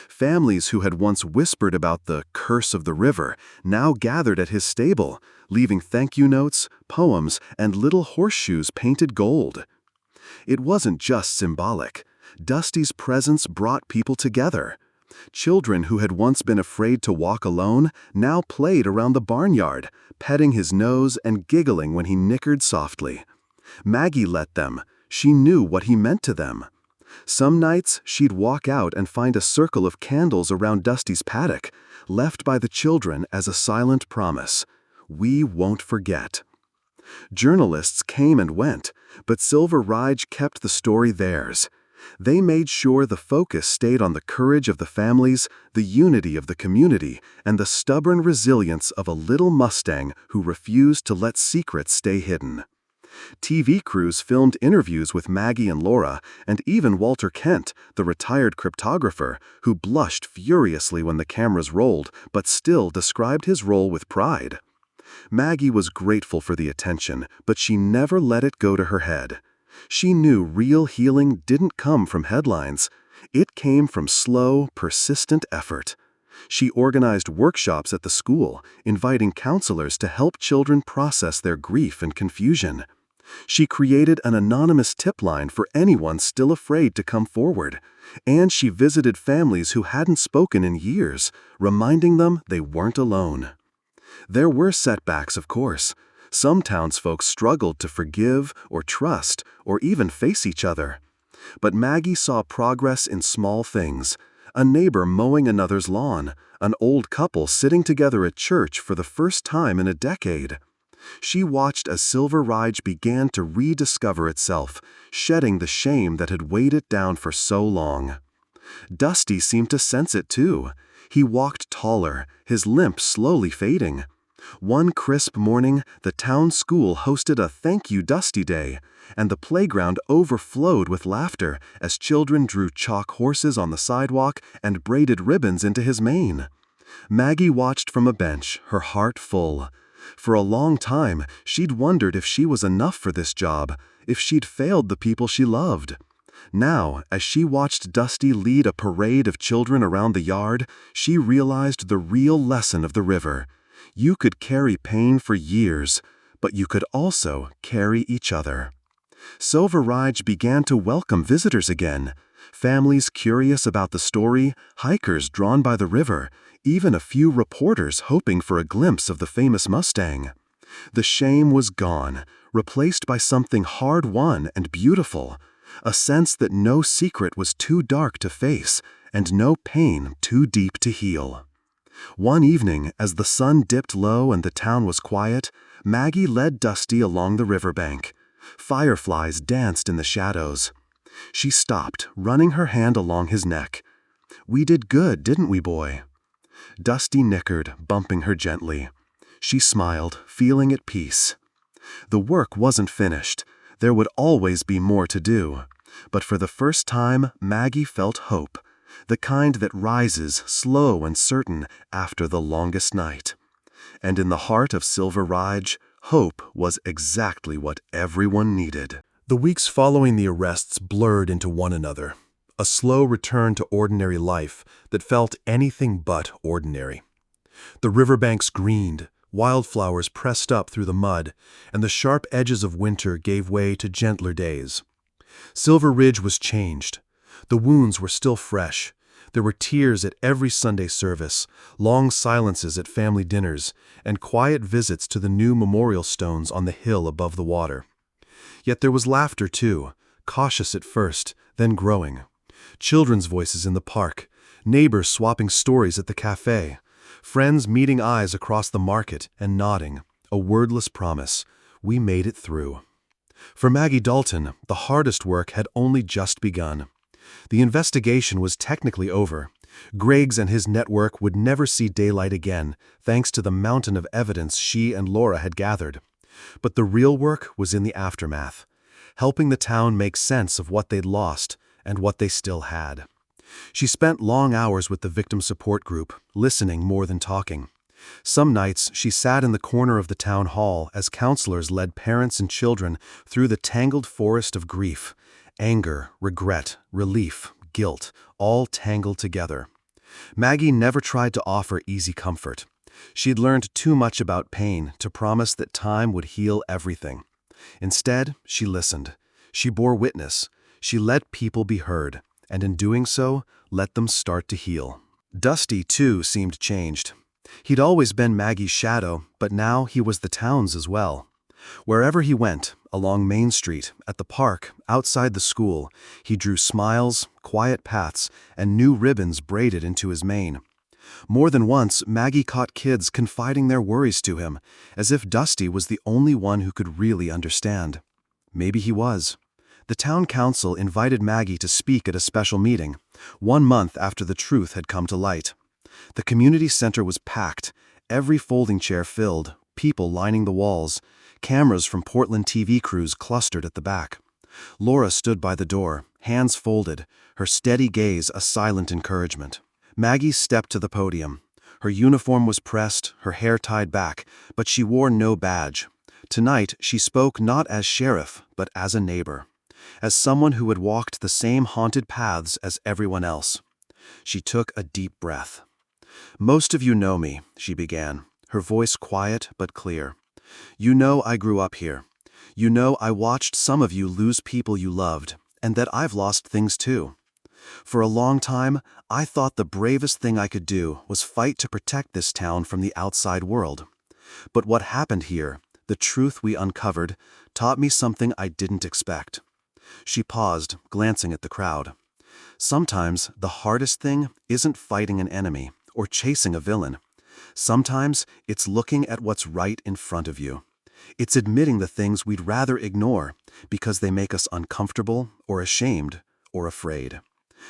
Families who had once whispered about the curse of the river now gathered at his stable, leaving thank-you notes, poems, and little horseshoes painted gold. It wasn't just symbolic. Dusty's presence brought people together. Children who had once been afraid to walk alone now played around the barnyard, petting his nose and giggling when he nickered softly. Maggie let them. She knew what he meant to them. Some nights, she'd walk out and find a circle of candles around Dusty's paddock, left by the children as a silent promise. We won't forget. Journalists came and went, but Silver Ridge kept the story theirs. They made sure the focus stayed on the courage of the families, the unity of the community, and the stubborn resilience of a little Mustang who refused to let secrets stay hidden. TV crews filmed interviews with Maggie and Laura, and even Walter Kent, the retired cryptographer, who blushed furiously when the cameras rolled, but still described his role with pride. Maggie was grateful for the attention, but she never let it go to her head. She knew real healing didn't come from headlines. It came from slow, persistent effort. She organized workshops at the school, inviting counselors to help children process their grief and confusion. She created an anonymous tip line for anyone still afraid to come forward, and she visited families who hadn't spoken in years, reminding them they weren't alone. There were setbacks, of course. Some townsfolk struggled to forgive or trust or even face each other. But Maggie saw progress in small things: a neighbor mowing another's lawn, an old couple sitting together at church for the first time in a decade. She watched as Silver Ridge began to rediscover itself, shedding the shame that had weighed it down for so long. Dusty seemed to sense it too. He walked taller, his limp slowly fading. One crisp morning, the town school hosted a Thank You Dusty Day, and the playground overflowed with laughter as children drew chalk horses on the sidewalk and braided ribbons into his mane. Maggie watched from a bench, her heart full. For a long time, she'd wondered if she was enough for this job, if she'd failed the people she loved. Now, as she watched Dusty lead a parade of children around the yard, she realized the real lesson of the river. You could carry pain for years, but you could also carry each other. Silver Ridge began to welcome visitors again. Families curious about the story, hikers drawn by the river, even a few reporters hoping for a glimpse of the famous Mustang. The shame was gone, replaced by something hard-won and beautiful, a sense that no secret was too dark to face and no pain too deep to heal. One evening, as the sun dipped low and the town was quiet, Maggie led Dusty along the riverbank. Fireflies danced in the shadows. She stopped, running her hand along his neck. "We did good, didn't we, boy?" Dusty nickered, bumping her gently. She smiled, feeling at peace. The work wasn't finished. There would always be more to do. But for the first time, Maggie felt hope, the kind that rises, slow and certain, after the longest night. And in the heart of Silver Ridge, hope was exactly what everyone needed. The weeks following the arrests blurred into one another, a slow return to ordinary life that felt anything but ordinary. The riverbanks greened, wildflowers pressed up through the mud, and the sharp edges of winter gave way to gentler days. Silver Ridge was changed. The wounds were still fresh. There were tears at every Sunday service, long silences at family dinners, and quiet visits to the new memorial stones on the hill above the water. Yet there was laughter too, cautious at first, then growing. Children's voices in the park, neighbors swapping stories at the cafe, friends meeting eyes across the market and nodding, a wordless promise: we made it through. For Maggie Dalton, the hardest work had only just begun. The investigation was technically over. Griggs and his network would never see daylight again, thanks to the mountain of evidence she and Laura had gathered. But the real work was in the aftermath, helping the town make sense of what they'd lost and what they still had. She spent long hours with the victim support group, listening more than talking. Some nights she sat in the corner of the town hall as counselors led parents and children through the tangled forest of grief, anger, regret, relief, guilt, all tangled together. Maggie never tried to offer easy comfort. She'd learned too much about pain to promise that time would heal everything. Instead, she listened. She bore witness. She let people be heard, and in doing so, let them start to heal. Dusty, too, seemed changed. He'd always been Maggie's shadow, but now he was the town's as well. Wherever he went, along Main Street, at the park, outside the school, he drew smiles, quiet paths, and new ribbons braided into his mane. More than once, Maggie caught kids confiding their worries to him, as if Dusty was the only one who could really understand. Maybe he was. The town council invited Maggie to speak at a special meeting, 1 month after the truth had come to light. The community center was packed, every folding chair filled, people lining the walls, cameras from Portland TV crews clustered at the back. Laura stood by the door, hands folded, her steady gaze a silent encouragement. Maggie stepped to the podium. Her uniform was pressed, her hair tied back, but she wore no badge. Tonight, she spoke not as sheriff, but as a neighbor, as someone who had walked the same haunted paths as everyone else. She took a deep breath. "Most of you know me," she began, her voice quiet but clear. "You know I grew up here. You know, I watched some of you lose people you loved, and that I've lost things too. For a long time, I thought the bravest thing I could do was fight to protect this town from the outside world. But what happened here, the truth we uncovered, taught me something I didn't expect. She paused, glancing at the crowd. Sometimes the hardest thing isn't fighting an enemy or chasing a villain. Sometimes it's looking at what's right in front of you. It's admitting the things we'd rather ignore because they make us uncomfortable or ashamed or afraid.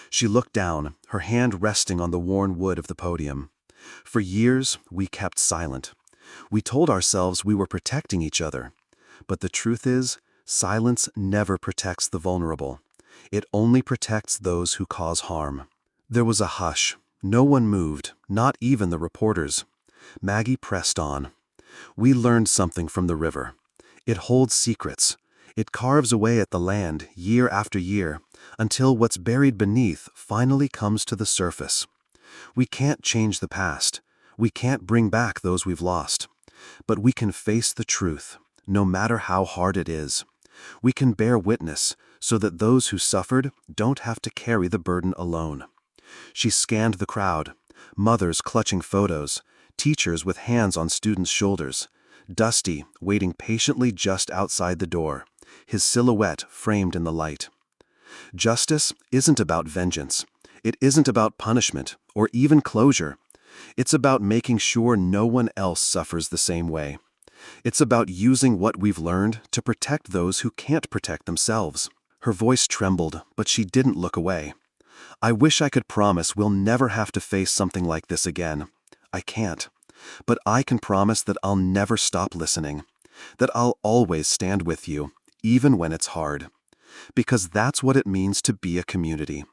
She looked down, her hand resting on the worn wood of the podium. For years, we kept silent. We told ourselves we were protecting each other. But the truth is, silence never protects the vulnerable. It only protects those who cause harm. There was a hush. No one moved, not even the reporters. Maggie pressed on. We learned something from the river. It holds secrets. It carves away at the land year after year until what's buried beneath finally comes to the surface. We can't change the past. We can't bring back those we've lost. But we can face the truth, no matter how hard it is. We can bear witness so that those who suffered don't have to carry the burden alone. She scanned the crowd, mothers clutching photos, teachers with hands on students' shoulders, Dusty waiting patiently just outside the door, his silhouette framed in the light. Justice isn't about vengeance. It isn't about punishment or even closure. It's about making sure no one else suffers the same way. It's about using what we've learned to protect those who can't protect themselves. Her voice trembled, but she didn't look away. I wish I could promise we'll never have to face something like this again. I can't. But I can promise that I'll never stop listening. That I'll always stand with you, even when it's hard. Because that's what it means to be a community.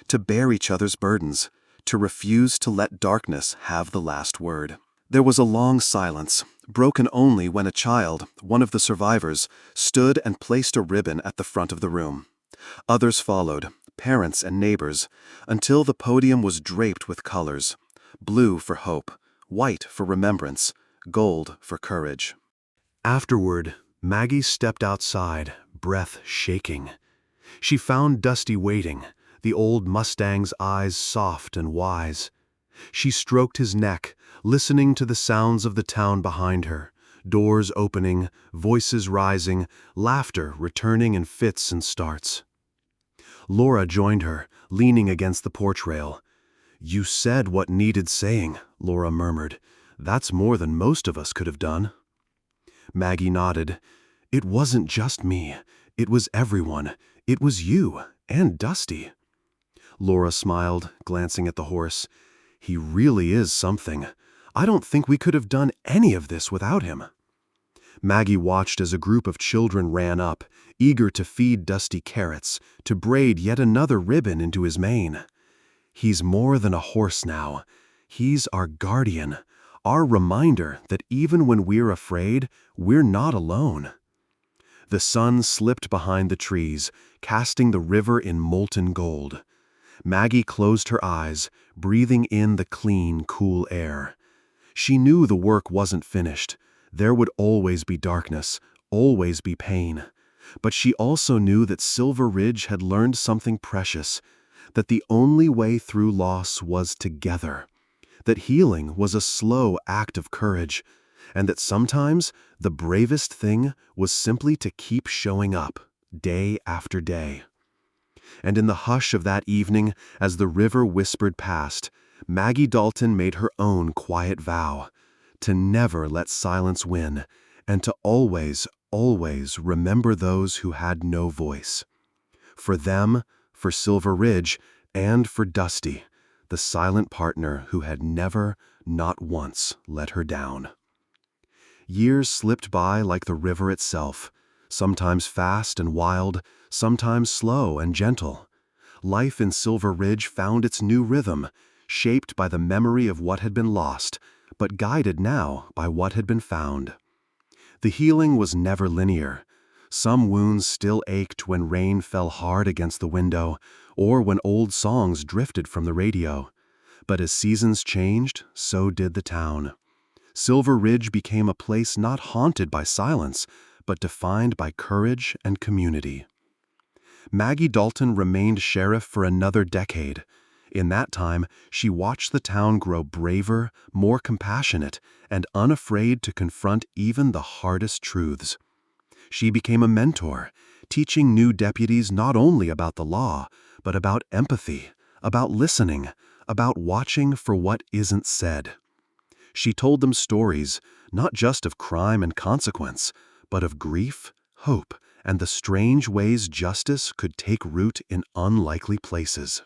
To bear each other's burdens. To refuse to let darkness have the last word. There was a long silence, broken only when a child, one of the survivors, stood and placed a ribbon at the front of the room. Others followed, parents and neighbors, until the podium was draped with colors. Blue for hope, white for remembrance, gold for courage. Afterward, Maggie stepped outside, breath shaking. She found Dusty waiting, the old Mustang's eyes soft and wise. She stroked his neck, listening to the sounds of the town behind her, doors opening, voices rising, laughter returning in fits and starts. Laura joined her, leaning against the porch rail. "You said what needed saying," Laura murmured. "That's more than most of us could have done." Maggie nodded. "It wasn't just me. It was everyone. It was you, and Dusty." Laura smiled, glancing at the horse. "He really is something. I don't think we could have done any of this without him." Maggie watched as a group of children ran up, eager to feed Dusty carrots, to braid yet another ribbon into his mane. He's more than a horse now. He's our guardian, our reminder that even when we're afraid, we're not alone. The sun slipped behind the trees, casting the river in molten gold. Maggie closed her eyes, breathing in the clean, cool air. She knew the work wasn't finished. There would always be darkness, always be pain. But she also knew that Silver Ridge had learned something precious, that the only way through loss was together, that healing was a slow act of courage, and that sometimes the bravest thing was simply to keep showing up, day after day. And in the hush of that evening, as the river whispered past, Maggie Dalton made her own quiet vow, to never let silence win, and to always, always remember those who had no voice. For them, for Silver Ridge, and for Dusty, the silent partner who had never, not once, let her down. Years slipped by like the river itself, sometimes fast and wild, sometimes slow and gentle. Life in Silver Ridge found its new rhythm, shaped by the memory of what had been lost, but guided now by what had been found. The healing was never linear. Some wounds still ached when rain fell hard against the window, or when old songs drifted from the radio. But as seasons changed, so did the town. Silver Ridge became a place not haunted by silence, but defined by courage and community. Maggie Dalton remained sheriff for another decade. In that time, she watched the town grow braver, more compassionate, and unafraid to confront even the hardest truths. She became a mentor, teaching new deputies not only about the law, but about empathy, about listening, about watching for what isn't said. She told them stories, not just of crime and consequence, but of grief, hope, and the strange ways justice could take root in unlikely places.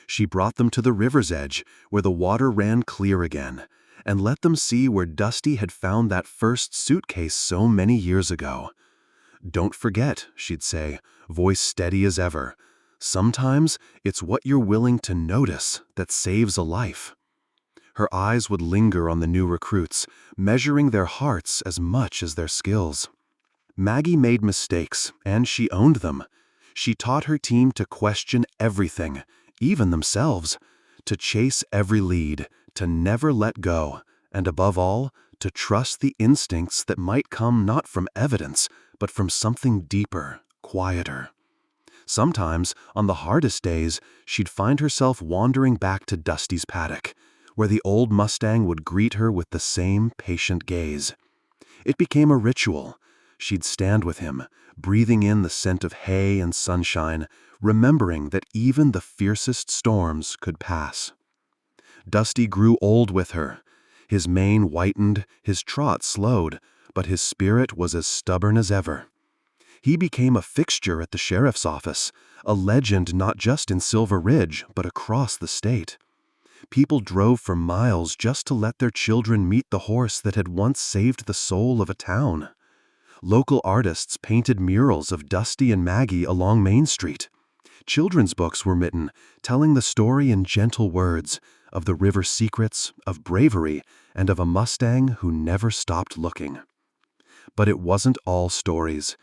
She brought them to the river's edge, where the water ran clear again, and let them see where Dusty had found that first suitcase so many years ago. "Don't forget," she'd say, voice steady as ever, "sometimes it's what you're willing to notice that saves a life." Her eyes would linger on the new recruits, measuring their hearts as much as their skills. Maggie made mistakes, and she owned them. She taught her team to question everything, even themselves, to chase every lead, to never let go, and above all, to trust the instincts that might come not from evidence, but from something deeper, quieter. Sometimes, on the hardest days, she'd find herself wandering back to Dusty's paddock, where the old Mustang would greet her with the same patient gaze. It became a ritual. She'd stand with him, breathing in the scent of hay and sunshine, remembering that even the fiercest storms could pass. Dusty grew old with her. His mane whitened, his trot slowed, but his spirit was as stubborn as ever. He became a fixture at the sheriff's office, a legend not just in Silver Ridge, but across the state. People drove for miles just to let their children meet the horse that had once saved the soul of a town. Local artists painted murals of Dusty and Maggie along Main Street. Children's books were written, telling the story in gentle words, of the river's secrets, of bravery, and of a Mustang who never stopped looking. But it wasn't all stories.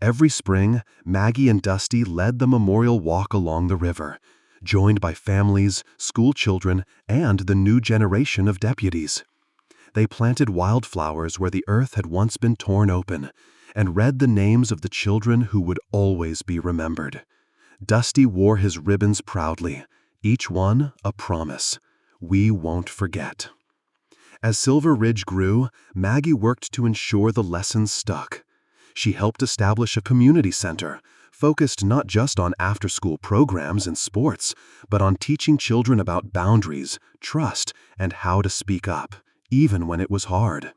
Every spring, Maggie and Dusty led the memorial walk along the river, joined by families, school children, and the new generation of deputies. They planted wildflowers where the earth had once been torn open, and read the names of the children who would always be remembered. Dusty wore his ribbons proudly, each one a promise. We won't forget. As Silver Ridge grew, Maggie worked to ensure the lessons stuck. She helped establish a community center, focused not just on after-school programs and sports, but on teaching children about boundaries, trust, and how to speak up, even when it was hard.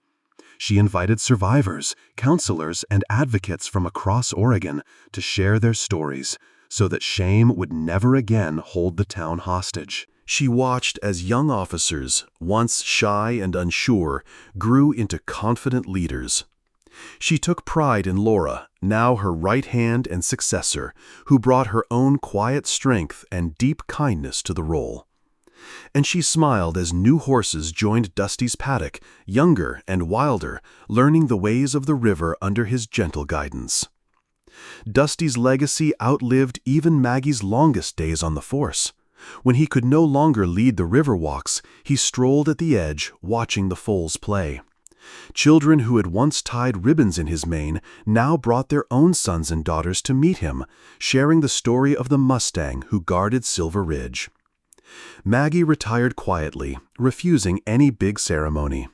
She invited survivors, counselors, and advocates from across Oregon to share their stories, so that shame would never again hold the town hostage. She watched as young officers, once shy and unsure, grew into confident leaders. She took pride in Laura, now her right hand and successor, who brought her own quiet strength and deep kindness to the role. And she smiled as new horses joined Dusty's paddock, younger and wilder, learning the ways of the river under his gentle guidance. Dusty's legacy outlived even Maggie's longest days on the force. When he could no longer lead the river walks, he strolled at the edge, watching the foals play. Children who had once tied ribbons in his mane now brought their own sons and daughters to meet him, sharing the story of the Mustang who guarded Silver Ridge. Maggie retired quietly, refusing any big ceremony.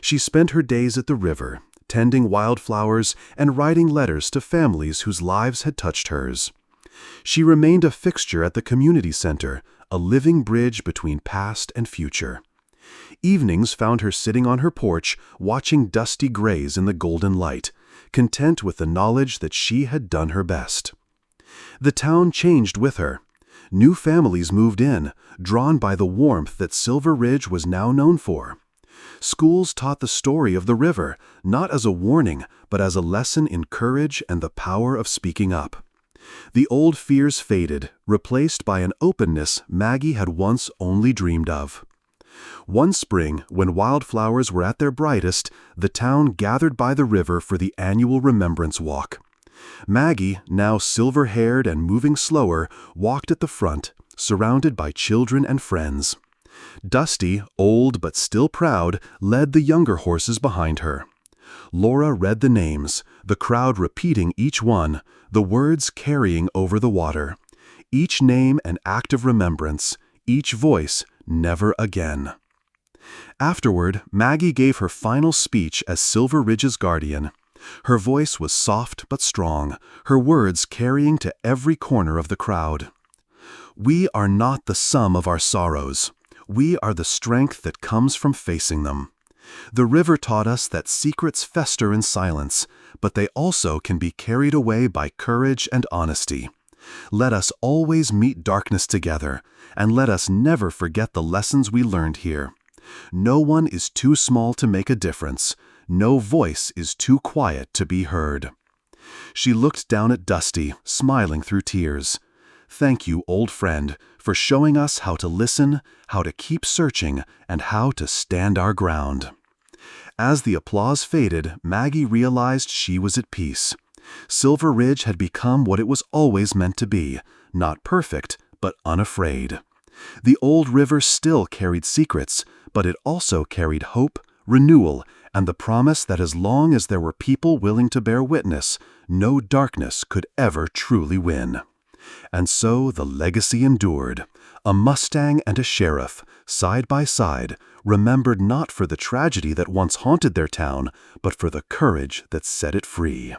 She spent her days at the river, tending wildflowers and writing letters to families whose lives had touched hers. She remained a fixture at the community center, a living bridge between past and future. Evenings found her sitting on her porch, watching Dusty graze in the golden light, content with the knowledge that she had done her best. The town changed with her. New families moved in, drawn by the warmth that Silver Ridge was now known for. Schools taught the story of the river, not as a warning, but as a lesson in courage and the power of speaking up. The old fears faded, replaced by an openness Maggie had once only dreamed of. One spring, when wildflowers were at their brightest, the town gathered by the river for the annual Remembrance Walk. Maggie, now silver-haired and moving slower, walked at the front, surrounded by children and friends. Dusty, old but still proud, led the younger horses behind her. Laura read the names, the crowd repeating each one, the words carrying over the water. Each name an act of remembrance, each voice never again. Afterward, Maggie gave her final speech as Silver Ridge's guardian. Her voice was soft but strong, her words carrying to every corner of the crowd. We are not the sum of our sorrows. We are the strength that comes from facing them. The river taught us that secrets fester in silence, but they also can be carried away by courage and honesty. Let us always meet darkness together, and let us never forget the lessons we learned here. No one is too small to make a difference. No voice is too quiet to be heard. She looked down at Dusty, smiling through tears. Thank you, old friend, for showing us how to listen, how to keep searching, and how to stand our ground. As the applause faded, Maggie realized she was at peace. Silver Ridge had become what it was always meant to be, not perfect, but unafraid. The old river still carried secrets, but it also carried hope, renewal, and the promise that as long as there were people willing to bear witness, no darkness could ever truly win. And so the legacy endured. A Mustang and a sheriff, side by side, remembered not for the tragedy that once haunted their town, but for the courage that set it free.